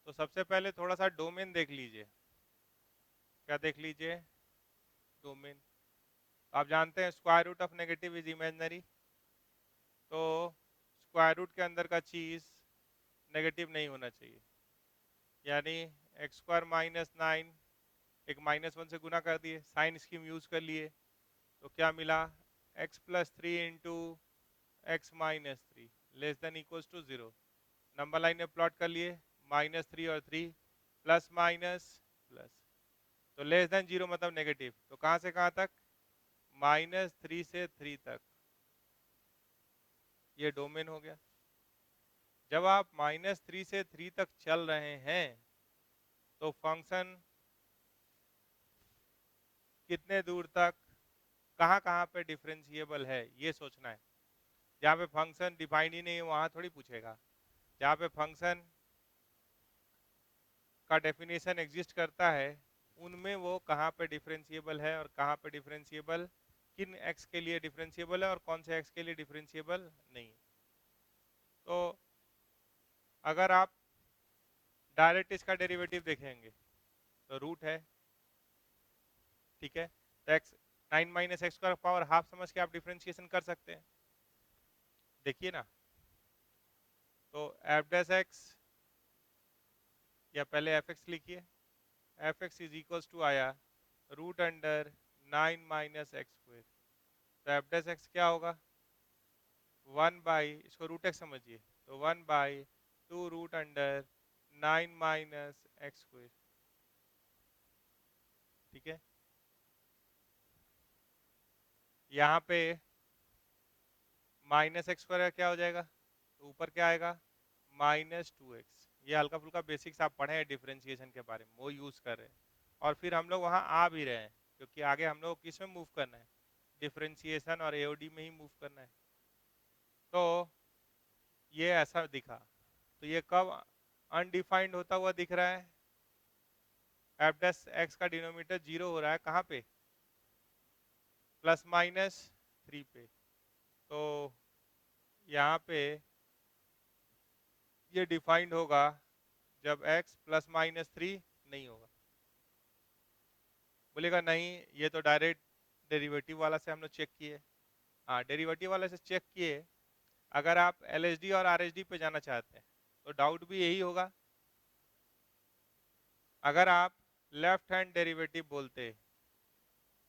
[SPEAKER 1] तो सबसे पहले थोड़ा सा डोमेन देख लीजिए। क्या देख लीजिए डोमेन। आप जानते हैं square root of negative is imaginary. तो स्क्वायर रूट के अंदर का चीज नेगेटिव नहीं होना चाहिए। यानी x² -9 एक -1 से गुना कर दिए साइन स्कीम यूज कर लिए तो क्या मिला x + 3 into x - 3 less than equals to 0। Number line में प्लॉट कर लिए -3 और 3 प्लस माइनस प्लस तो लेस देन 0 मतलब नेगेटिव। तो कहाँ से कहाँ तक -3 से 3 तक ये डोमेन हो गया। जब आप -3 से 3 तक चल रहे हैं तो फंक्शन कितने दूर तक कहाँ कहाँ पे डिफरेंशिएबल है ये सोचना है। जहाँ पे फंक्शन डिफाइन ही नहीं है वहाँ थोड़ी पूछेगा। जहाँ पे फंक्शन का डेफिनेशन एग्जिस्ट करता है उनमें वो कहाँ पे डिफरेंशिएबल है और कहाँ पे डिफरेंशिएबल किन एक्स के लिए डिफरेंशिएबल है और कौन से एक्स के लिए डिफरेंशिएबल नहीं। तो अगर आप डायरेक्ट इसका डेरिवेटिव देखेंगे तो रूट है ठीक है। तो एक्स 9 - x² समझ के आप डिफरेंशिएशन कर सकते हैं। देखिए ना तो f' या पहले एफ एक्स लिखिए f x is equals to आया √9 - x²। तो f' क्या होगा 1 इसको √x समझिए तो 1/2 √9 - x²। ठीक है यहाँ पे -x² क्या हो जाएगा तो ऊपर क्या आएगा -2x। ये हल्का फुल्का बेसिक्स आप पढ़े हैं डिफरेंशिएशन के बारे में वो यूज कर रहे हैं और फिर हम लोग वहाँ आ भी रहे हैं क्योंकि आगे हम लोग किस में मूव करना है डिफरेंशिएशन और एओडी में ही मूव करना है। तो ये ऐसा दिखा तो ये कब अनडिफाइंड होता हुआ दिख रहा है f' का डिनोमिनेटर 0 हो रहा है कहाँ पे ±3 पे। तो यहाँ पे ये डिफाइंड होगा जब x ±3 नहीं होगा। बोलेगा नहीं ये तो डायरेक्ट डेरिवेटिव वाला से हम लोग चेक किए। हाँ, डेरिवेटिव वाले से चेक किए। अगर आप एलएचडी और आरएचडी पे जाना चाहते हैं तो डाउट भी यही होगा। अगर आप लेफ्ट हैंड डेरिवेटिव बोलते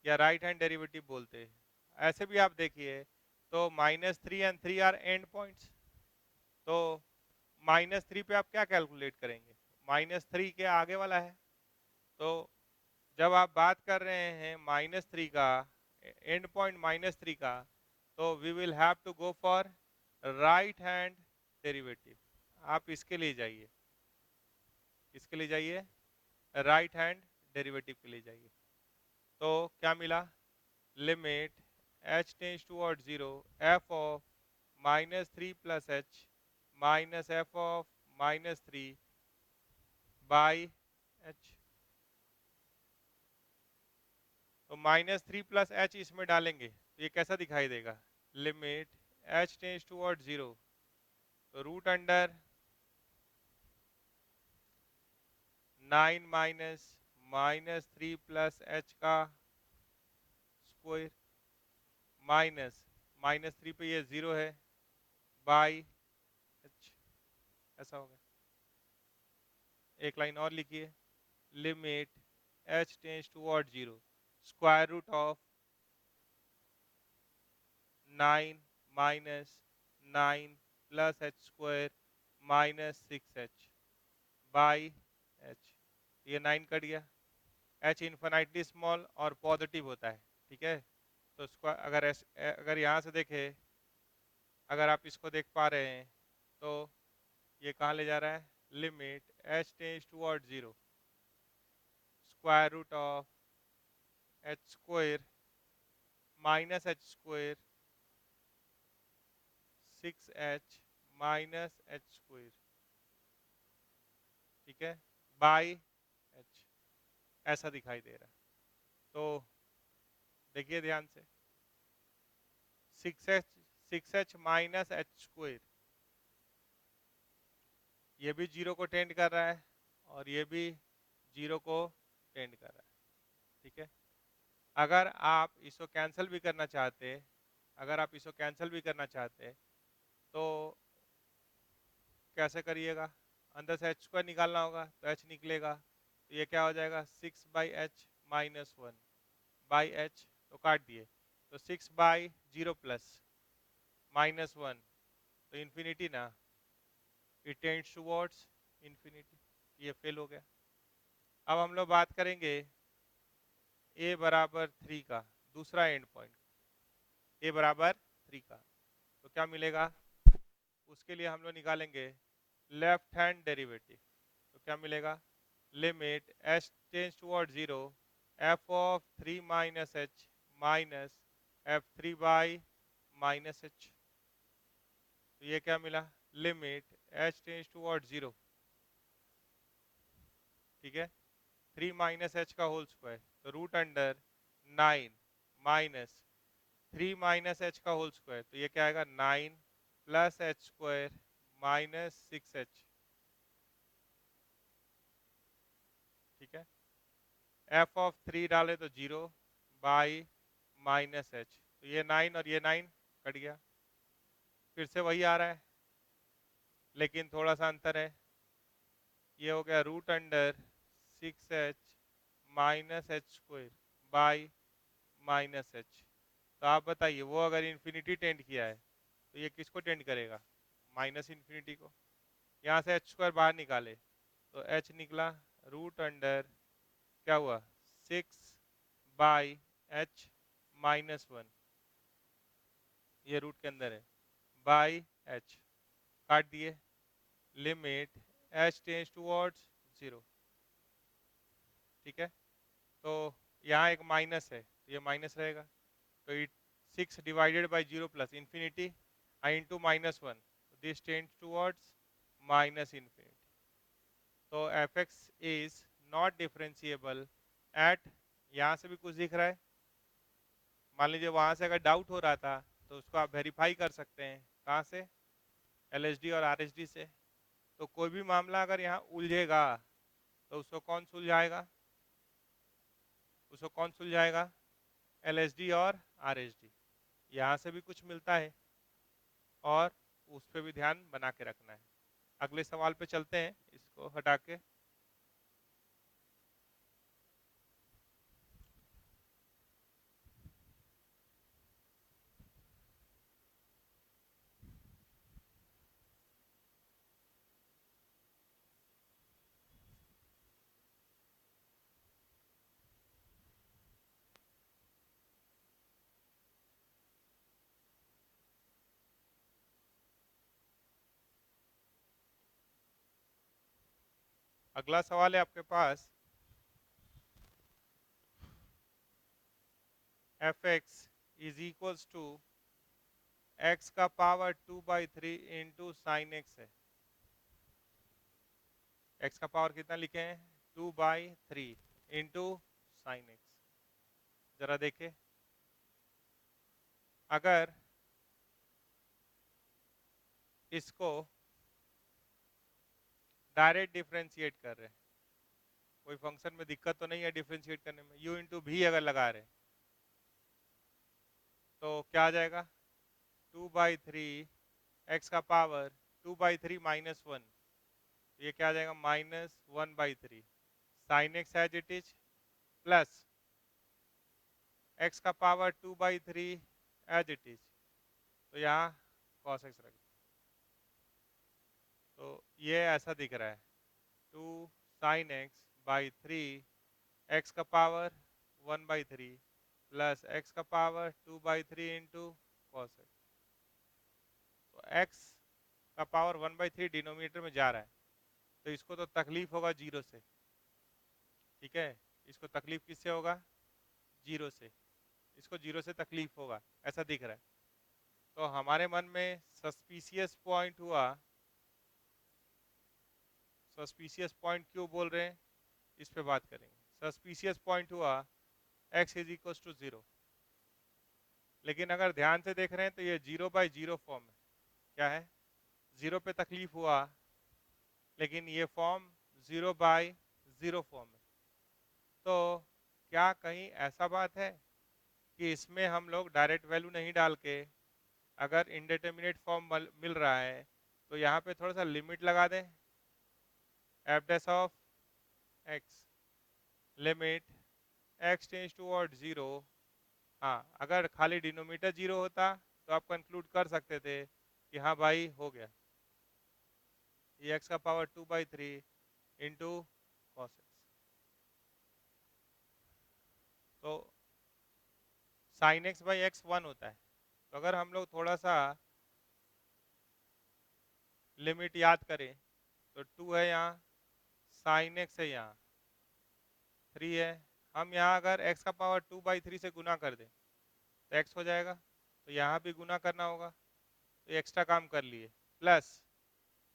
[SPEAKER 1] या राइट हैंड डेरिवेटिव बोलते, ऐसे भी आप देखिए तो -3 एंड 3 आर एंड पॉइंट्स। तो -3 पे आप क्या कैलकुलेट करेंगे? -3 के आगे वाला है। तो जब आप बात कर रहे हैं -3 का, एंड पॉइंट -3 का, तो we will have to go for right hand derivative. आप इसके लिए जाइए, किसके लिए जाइए? राइट हैंड डेरिवेटिव के लिए जाइए। तो क्या मिला? Limit h tends toward 0 f of -3 plus h minus f of -3 by h। तो -3 प्लस h इसमें डालेंगे तो ये कैसा दिखाई देगा? लिमिट h टेंड्स टुवर्ड 0, तो root under 9 minus -3 plus h का स्क्वायर माइनस -3 पे ये 0 है बाई h। ऐसा होगा। एक लाइन और लिखिए, limit h tends toward 0 square root of 9 minus 9 plus h square minus 6h by h। ये 9 कट गया, h इन्फिनिटली स्मॉल और पॉजिटिव होता है, ठीक है। तो स्क्वायर अगर यहाँ से देखें, अगर आप इसको देख पा रहे हैं तो ये कहाँ ले जा रहा है? Limit h tends toward 0 square root of h square minus h square 6h minus h square, ठीक है, बाई h। ऐसा दिखाई दे रहा है। तो देखिए ध्यान से, 6h माइनस h स्क्वायर, ये भी 0 को टेंड कर रहा है और ये भी 0 को टेंड कर रहा है, ठीक है। अगर आप इसको कैंसिल भी करना चाहते, अगर आप इसको कैंसिल भी करना चाहते तो कैसे करिएगा? अंदर से h स्क्वायर निकालना होगा तो h निकलेगा, तो ये क्या हो जाएगा? 6 by H minus 1 by h, तो काट दिए, तो 6 बाई 0 प्लस -1, तो इन्फिनिटी ना, इट टेंड्स टुवर्ड्स इन्फिनिटी, ये फेल हो गया। अब हम लोग बात करेंगे a बराबर 3 का दूसरा एंड पॉइंट, a बराबर 3 का, तो क्या मिलेगा? उसके लिए हम लोग निकालेंगे लेफ्ट हैंड डेरिवेटिव। तो क्या मिलेगा? Limit h tends toward 0 f of 3 minus h minus f3 by minus h। तो ये क्या मिला? लिमिट h टेंड्स टुवर्ड 0, ठीक है, 3 माइनस h का होल स्क्वायर, तो root under 9 minus 3 minus h का होल स्क्वायर, तो ये क्या आएगा? 9 plus h square minus 6h, ठीक है। f ऑफ 3 डाले तो 0 बाई माइनस h, तो ये 9 और ये 9 कट गया, फिर से वही आ रहा है लेकिन थोड़ा सा अंतर है, ये हो गया root under 6h minus h square by minus h। तो आप बताइए, वो अगर इन्फिनिटी टेंड किया है तो ये किसको टेंड करेगा? माइनस इन्फिनिटी को। यहाँ से h स्क्वायर बाहर निकाले तो h निकला रूट अंडर, क्या हुआ? 6 बाई h माइनस 1, ये रूट के अंदर है, बाई h, काट दिए, लिमिट h टेंड्स टुवर्ड्स 0, ठीक है। तो यहाँ एक माइनस है तो ये माइनस रहेगा, तो it 6 divided by 0 plus infinity I into -1, this tends towards minus infinity. तो f x is not differentiable at, यहाँ से भी कुछ दिख रहा है, मान लीजिए वहाँ से अगर डाउट हो रहा था तो उसको आप वेरीफाई कर सकते हैं, कहाँ से? एलएचडी और आरएचडी से। तो कोई भी मामला अगर यहाँ उलझेगा तो उसको कौन सुलझाएगा? उसको कौन सुलझाएगा? LHD और RHD। यहाँ से भी कुछ मिलता है और उस पर भी ध्यान बना के रखना है। अगले सवाल पे चलते हैं, इसको हटा के। अगला सवाल है आपके पास, fx is equals to x का पावर 2/3 इंटू साइन एक्स है। x का पावर कितना लिखे हैं? 2/3 इंटू साइन एक्स। जरा देखे, अगर इसको डायरेक्ट डिफरेंशिएट कर रहे हैं, कोई फंक्शन में दिक्कत तो नहीं है डिफरेंशिएट करने में, u इंटू भी अगर लगा रहे तो क्या आ जाएगा? 2/3 x का पावर 2/3 -1, ये क्या आ जाएगा? -1/3 sine x as it is plus x का पावर 2/3 एज इट इज, तो यहाँ cos x रख, तो ये ऐसा दिख रहा है 2 sin x बाई 3 x का पावर 1/3 प्लस x का पावर 2/3 इंटू कॉस एक्स। तो x का पावर 1/3 डिनोमिनेटर में जा रहा है, तो इसको तो तकलीफ होगा जीरो से, ठीक है? इसको तकलीफ किससे होगा? जीरो से। इसको जीरो से तकलीफ होगा, ऐसा दिख रहा है। तो हमारे मन में सस्पिशियस पॉइंट हुआ। सस्पिशियस पॉइंट क्यों बोल रहे हैं, इस पे बात करेंगे। सस्पिशियस पॉइंट हुआ x इज इक्वल टू 0, लेकिन अगर ध्यान से देख रहे हैं तो ये 0/0 फॉर्म है। क्या है? 0 पे तकलीफ हुआ, लेकिन ये फॉर्म 0/0 फॉर्म है। तो क्या कहीं ऐसा बात है कि इसमें हम लोग डायरेक्ट वैल्यू नहीं डाल के, अगर इंडेटर्मिनेट फॉर्म मिल रहा है तो यहाँ पे थोड़ा सा लिमिट लगा दें, f dash of x limit x tends toward 0। हाँ, अगर खाली डिनोमिनेटर 0 होता तो आप कंक्लूड कर सकते थे कि हाँ भाई हो गया, ये x का पावर 2/3 इंटू कॉस एक्स। तो साइन एक्स बाई एक्स 1 होता है। तो अगर हम लोग थोड़ा सा लिमिट याद करें तो 2 है यहाँ, साइन एक्स है यहाँ, 3 है। हम यहाँ अगर x का पावर 2/3 से गुना कर दें तो x हो जाएगा, तो यहाँ भी गुना करना होगा, तो एक्स्ट्रा काम कर लिए, प्लस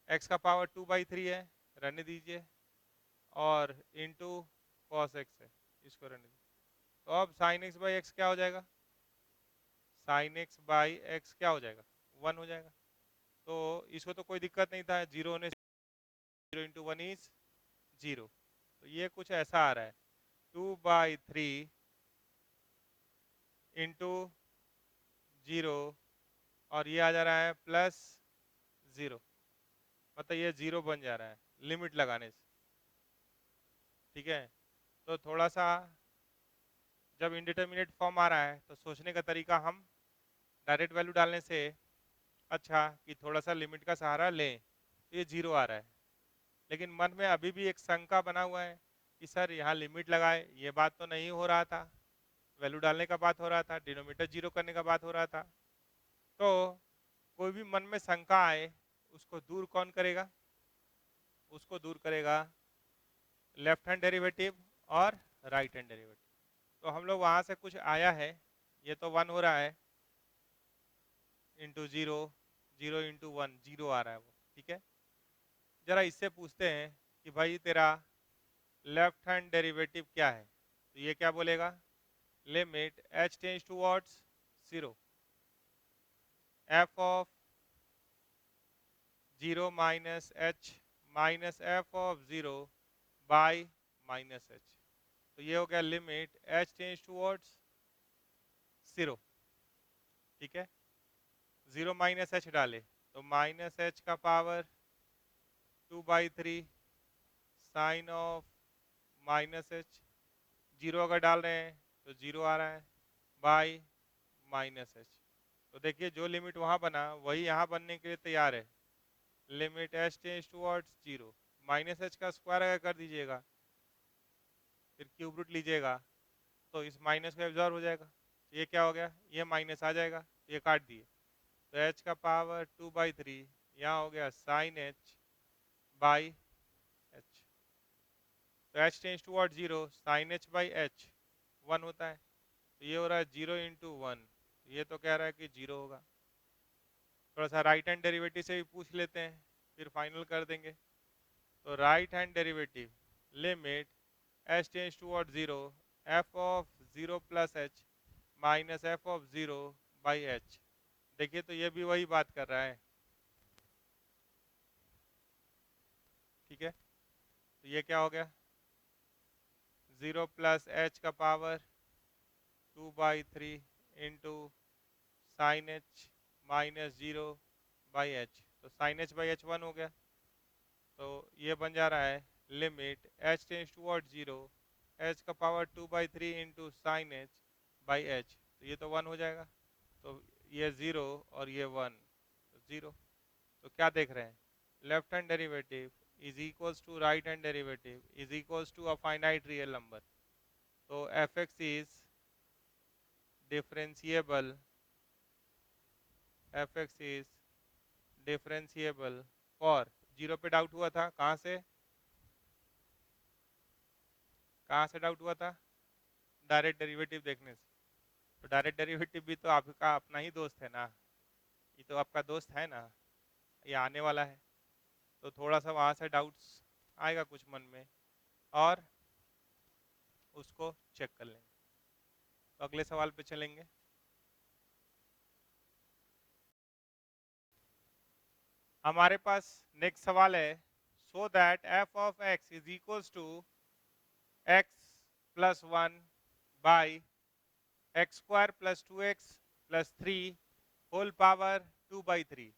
[SPEAKER 1] x का पावर 2/3 है, रहने दीजिए, और इंटू कॉस एक्स है, इसको रहने दीजिए। तो अब साइन एक्स बाई एक्स क्या हो जाएगा? साइन एक्स बाई एक्स क्या हो जाएगा? 1 हो जाएगा। तो इसको तो कोई दिक्कत नहीं था, जीरो होने, 0 इंटू 1 इज 0। तो ये कुछ ऐसा आ रहा है 2/3 इंटू 0, और ये आ जा रहा है प्लस 0, मतलब ये 0 बन जा रहा है लिमिट लगाने से, ठीक है? तो थोड़ा सा जब इंडिटर्मिनेट फॉर्म आ रहा है तो सोचने का तरीका हम डायरेक्ट वैल्यू डालने से अच्छा कि थोड़ा सा लिमिट का सहारा लें, तो ये 0 आ रहा है। लेकिन मन में अभी भी एक शंका बना हुआ है कि सर यहाँ लिमिट लगाए, ये बात तो नहीं हो रहा था, वैल्यू डालने का बात हो रहा था, डिनोमिनेटर 0 करने का बात हो रहा था। तो कोई भी मन में शंका आए उसको दूर कौन करेगा? उसको दूर करेगा लेफ्ट हैंड डेरिवेटिव और राइट हैंड डेरिवेटिव। तो हम लोग वहाँ से कुछ आया है, ये तो 1 हो रहा है इंटू 0, 0 इंटू 1, 0 आ रहा है वो, ठीक है? जरा इससे पूछते हैं कि भाई तेरा लेफ्ट हैंड डेरिवेटिव क्या है, तो ये क्या बोलेगा? Limit h tends towards 0 f of 0 minus h minus f of 0 by minus h। तो ये हो गया लिमिट h टेंड्स टुवर्ड्स 0, ठीक है। 0 माइनस एच डाले तो माइनस एच का power 2/3 sine of minus h, 0 अगर डाल रहे हैं तो 0 आ रहा है बाई माइनस एच। तो देखिए जो लिमिट वहां बना वही यहाँ बनने के लिए तैयार है। Limit h tends towards 0, minus h का स्क्वायर अगर कर दीजिएगा फिर क्यूब रूट लीजिएगा तो इस माइनस को एब्जॉर्ब हो जाएगा। ये क्या हो गया, ये माइनस आ जाएगा, ये काट दिए तो एच का पावर 2/3 यहाँ हो गया साइन एच बाई एच। तो h tends towards 0, sine h by h 1 होता है, तो ये हो रहा है 0 इंटू 1। ये तो कह रहा है कि 0 होगा। थोड़ा सा राइट हैंड डेरिवेटिव से भी पूछ लेते हैं फिर फाइनल कर देंगे। तो right hand derivative limit h tends towards 0 F of 0 plus H minus F of 0 by H. देखिए तो ये भी वही बात कर रहा है, ठीक है। तो ये क्या हो गया, 0 प्लस एच का power 2/3 into sine h minus 0 by h. तो साइन एच बाई एच 1 हो गया, तो ये बन जा रहा है limit h tends towards 0 h का power 2/3 into sine h by h. तो ये तो 1 हो जाएगा, तो ये 0 और ये 1, तो 0। तो क्या देख रहे हैं, left hand derivative is equals to right hand derivative is equals to a finite real number. तो f x is differentiable, f x is differentiable for, zero पे डाउट हुआ था, कहाँ से डाउट हुआ था, डायरेक्ट डेरिवेटिव देखने से। तो डायरेक्ट डेरिवेटिव भी तो आपका अपना ही दोस्त है ना, ये तो आपका दोस्त है ना, ये आने वाला है। तो थोड़ा सा वहाँ से डाउट्स आएगा कुछ मन में और उसको चेक कर लेंगे। तो अगले सवाल पे चलेंगे। हमारे पास नेक्स्ट सवाल है, so that f of x is equals to x plus 1 by x square plus 2x plus 3 whole power 2/3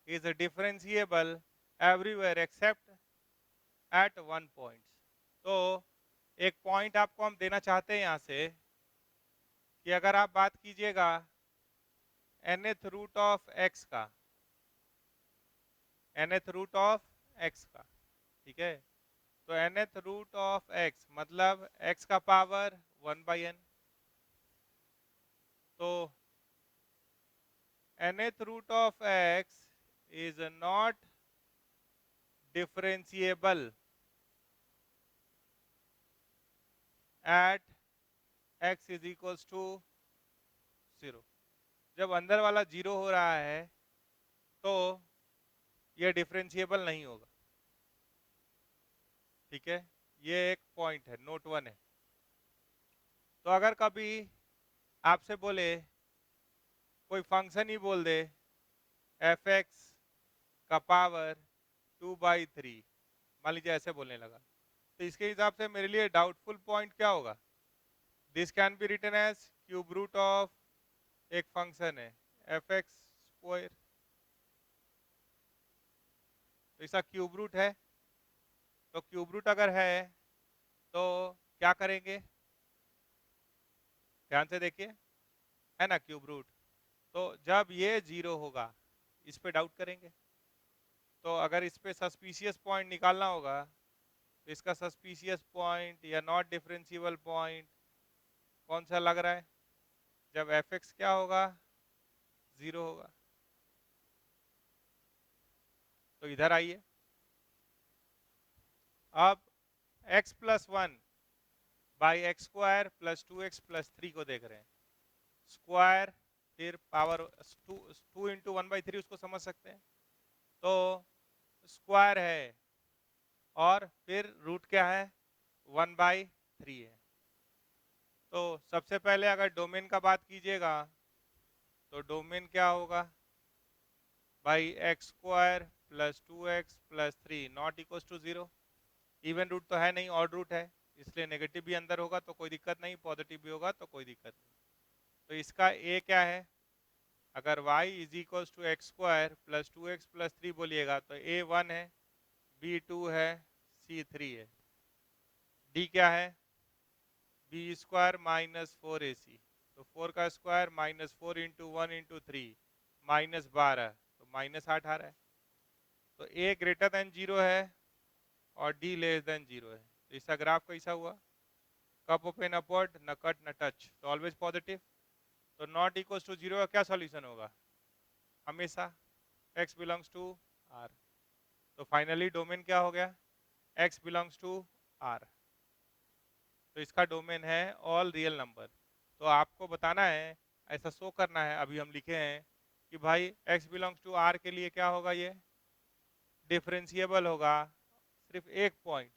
[SPEAKER 1] is differentiable everywhere except at one point। तो एक पॉइंट आपको हम देना चाहते हैं यहाँ से कि अगर आप बात कीजिएगा nth रूट ऑफ x का, nth रूट ऑफ x का, ठीक है। तो nth रूट ऑफ x मतलब x का पावर 1/n। तो nth root of x is not differentiable at x is equals to 0। जब अंदर वाला 0 हो रहा है तो ये डिफरेंशिएबल नहीं होगा, ठीक है। ये एक पॉइंट है, नोट 1 है। तो अगर कभी आपसे बोले, कोई फंक्शन ही बोल दे एफ एक्स का पावर 2/3, मान लीजिए ऐसे बोलने लगा, तो इसके हिसाब से मेरे लिए डाउटफुल पॉइंट क्या होगा, this can be written as cube root of एक फंक्शन है एफ एक्स स्क्वायर। तो इसका क्यूब रूट है, तो क्यूब रूट अगर है तो क्या करेंगे, ध्यान से देखिए, है ना क्यूब रूट। तो जब ये 0 होगा इस पे डाउट करेंगे। तो अगर इस पे सस्पिशियस पॉइंट निकालना होगा तो इसका सस्पिशियस पॉइंट या नॉट डिफरेंशिएबल पॉइंट कौन सा लग रहा है, जब एफ एक्स क्या होगा, 0 होगा। तो इधर आइए, अब x plus 1 by x square plus 2x plus 3 को देख रहे हैं। स्क्वायर फिर पावर 2 इंटू 1/3 उसको समझ सकते हैं। तो स्क्वायर है और फिर रूट क्या है, 1/3 है। तो सबसे पहले अगर डोमेन का बात कीजिएगा तो डोमेन क्या होगा, by x square plus 2x plus 3 not equal to 0। Even root तो है नहीं, ऑड रूट है, इसलिए नेगेटिव भी अंदर होगा तो कोई दिक्कत नहीं, पॉजिटिव भी होगा तो कोई दिक्कत नहीं। तो इसका ए क्या है, अगर y is equal to x square plus 2x plus 3 बोलिएगा तो ए 1 है, बी 2 है, सी 3 है। डी क्या है, बी स्क्वायर माइनस 4ac, तो 4 का square minus 4 into 1 into 3 minus 12, तो माइनस 8 आ रहा है। तो ए ग्रेटर देन 0 है और डी लेस देन 0 है। तो इसका ग्राफ कैसा हुआ, कप ओपन अपवर्ड, न कट न टच, तो ऑलवेज पॉजिटिव। तो नॉट इक्वल टू 0 का क्या सॉल्यूशन होगा, हमेशा x बिलोंग्स टू r। तो फाइनली डोमेन क्या हो गया, x बिलोंग्स टू r। तो इसका डोमेन है ऑल रियल नंबर। तो आपको बताना है, ऐसा शो करना है, अभी हम लिखे हैं कि भाई x बिलोंग्स टू r के लिए क्या होगा, ये डिफरेंशिएबल होगा सिर्फ एक पॉइंट।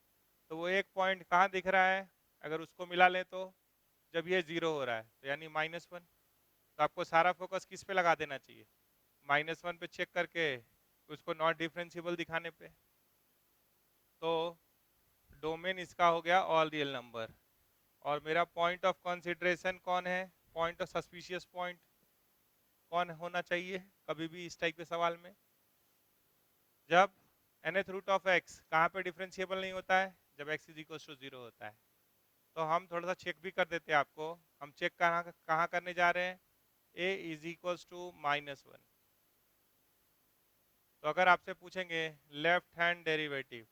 [SPEAKER 1] तो वो एक पॉइंट कहाँ दिख रहा है, अगर उसको मिला लें तो जब ये 0 हो रहा है तो यानी -1। तो आपको सारा फोकस किस पे लगा देना चाहिए, -1 पे चेक करके उसको नॉट डिफरेंशिएबल दिखाने पे। तो डोमेन इसका हो गया ऑल रियल नंबर। और मेरा पॉइंट ऑफ कंसिडरेशन कौन है, पॉइंट ऑफ सस्पिशियस पॉइंट कौन होना चाहिए कभी भी इस टाइप के सवाल में, जब nth रूट ऑफ x कहाँ पे डिफरेंशिएबल नहीं होता है, जब x इज इक्वल टू 0 होता है। तो हम थोड़ा सा चेक भी कर देते हैं आपको, हम चेक कहाँ कहाँ करने जा रहे हैं, a इज इक्वल टू -1। तो अगर आपसे पूछेंगे लेफ्ट हैंड डेरिवेटिव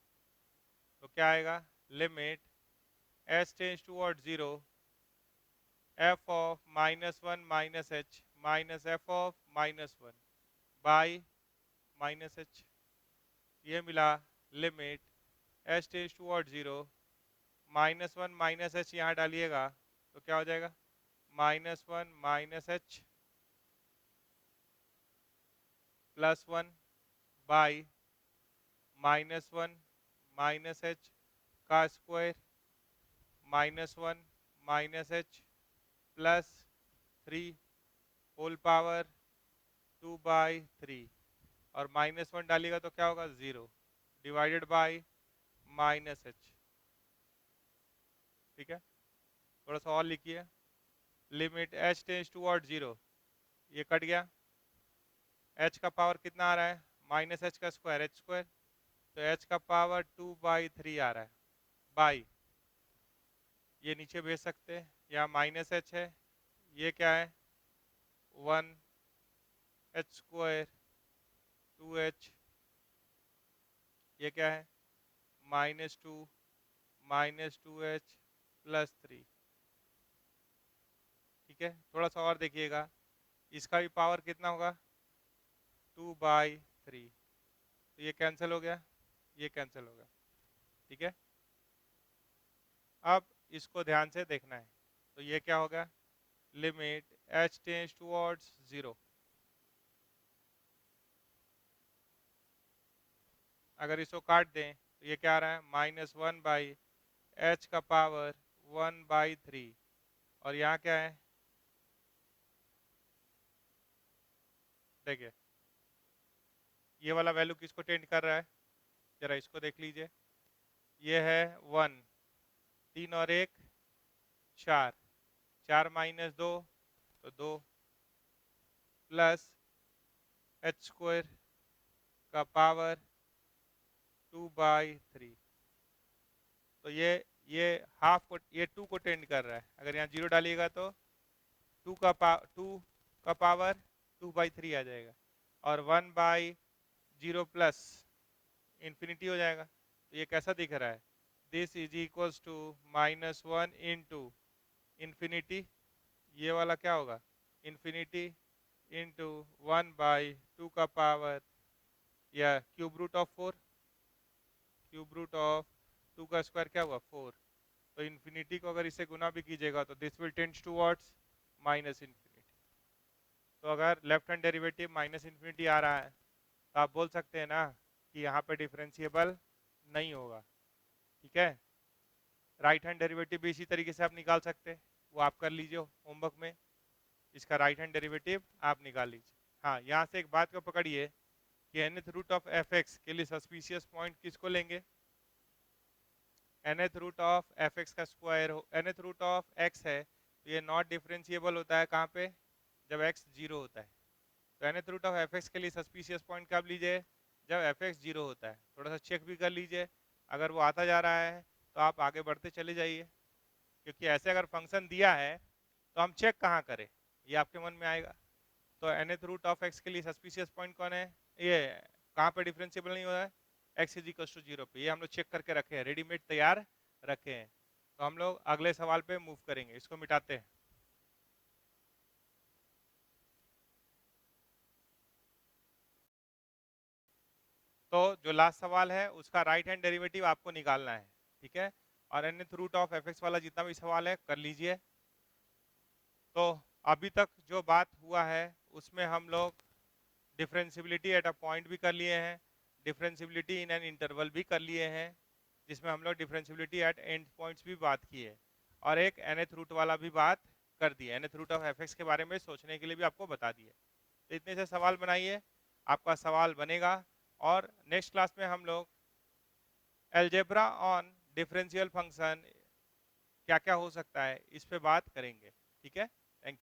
[SPEAKER 1] तो क्या आएगा, limit s tends toward 0 f of -1 minus h minus f of -1 by -h। ये मिला limit s tends toward 0 -1 minus h, यहाँ डालिएगा तो क्या हो जाएगा, -1 minus h plus 1 by -1 minus h का square -1 minus h plus 3 whole power 2/3, और -1 डालिएगा तो क्या होगा, 0 डिवाइडेड बाई -h। ठीक है, थोड़ा सा और लिखिए, लिमिट h टेंड्स टुवर्ड 0, ये कट गया, h का पावर कितना आ रहा है, -h का स्क्वायर h स्क्वायर, तो h का पावर 2/3 आ रहा है, बाई ये नीचे भेज सकते हैं, यहाँ -h है, ये क्या है 1 h स्क्वायर 2h, ये क्या है -2 -2h प्लस 3। ठीक है, थोड़ा सा और देखिएगा, इसका भी पावर कितना होगा 2/3, तो ये कैंसिल हो गया, ये कैंसिल हो गया। ठीक है, अब इसको ध्यान से देखना है, तो ये क्या होगा, लिमिट h टेंड्स टुवर्ड्स 0, अगर इसको काट दें तो ये क्या आ रहा है -1/h का पावर 1/3, और यहाँ क्या है, देखिए ये वाला वैल्यू किसको टेंड कर रहा है, जरा इसको देख लीजिए, ये है 1, 3 और 1 4, 4 माइनस 2 तो 2, प्लस h स्क्वायर का पावर 2/3, तो ये हाफ को, ये 2 को टेंड कर रहा है, अगर यहाँ 0 डालिएगा तो 2 का पावर 2/3 आ जाएगा, और 1/0 प्लस इन्फिनिटी हो जाएगा। तो ये कैसा दिख रहा है, this is equals to -1 into infinity, ये वाला क्या होगा इन्फिनिटी इंटू 1/2 का पावर या cube root of 4, cube root of 2 का स्क्वायर क्या हुआ 4। तो इन्फिनिटी को अगर इसे गुना भी कीजिएगा तो this will tends towards -infinity. तो अगर लेफ्ट हैंड डेरिवेटिव -इन्फिनिटी आ रहा है तो आप बोल सकते हैं ना कि यहाँ पे डिफरेंशिएबल नहीं होगा। ठीक है, राइट हैंड डेरिवेटिव भी इसी तरीके से आप निकाल सकते हैं, वो आप कर लीजिए होमवर्क में, इसका राइट हैंड डेरिवेटिव आप निकाल लीजिए। हाँ, यहाँ से एक बात को पकड़िए कि nth रूट ऑफ fx के लिए सस्पिशियस पॉइंट किसको लेंगे, nth root of f x का स्क्वायर हो, nth रूट ऑफ एक्स है तो ये नॉट डिफरेंशिएबल होता है कहाँ पे, जब x जीरो होता है। तो nth root of f x के लिए सस्पिशियस पॉइंट कब लीजिए, जब एफ एक्स जीरो होता है। थोड़ा सा चेक भी कर लीजिए, अगर वो आता जा रहा है तो आप आगे बढ़ते चले जाइए, क्योंकि ऐसे अगर फंक्शन दिया है तो हम चेक कहाँ करें, ये आपके मन में आएगा। तो nth रूट ऑफ एक्स के लिए सस्पिशियस पॉइंट कौन है, ये कहाँ पे डिफरेंशिएबल नहीं हो रहा है, x is equal to zero पे। ये हम लोग चेक करके रखे हैं, रेडीमेड तैयार रखे हैं। तो हम लोग अगले सवाल पे मूव करेंगे, इसको मिटाते हैं। तो जो लास्ट सवाल है उसका राइट हैंड डेरिवेटिव आपको निकालना है, ठीक है। और nth root of f x वाला जितना भी सवाल है कर लीजिए। तो अभी तक जो बात हुआ है उसमें हम लोग डिफरेंशिबिलिटी एट अ पॉइंट भी कर लिए हैं, डिफरेंशिबिलिटी इन एन इंटरवल भी कर लिए हैं, जिसमें हम लोग डिफरेंशिबिलिटी एट एंड पॉइंट्स भी बात की है, और एक nth रूट वाला भी बात कर दिया, nth root of f x के बारे में सोचने के लिए भी आपको बता दिए। तो इतने से सवाल बनाइए, आपका सवाल बनेगा। और नेक्स्ट क्लास में हम लोग एलजेब्रा ऑन डिफरेंशियल फंक्शन क्या क्या हो सकता है इस पे बात करेंगे, ठीक है।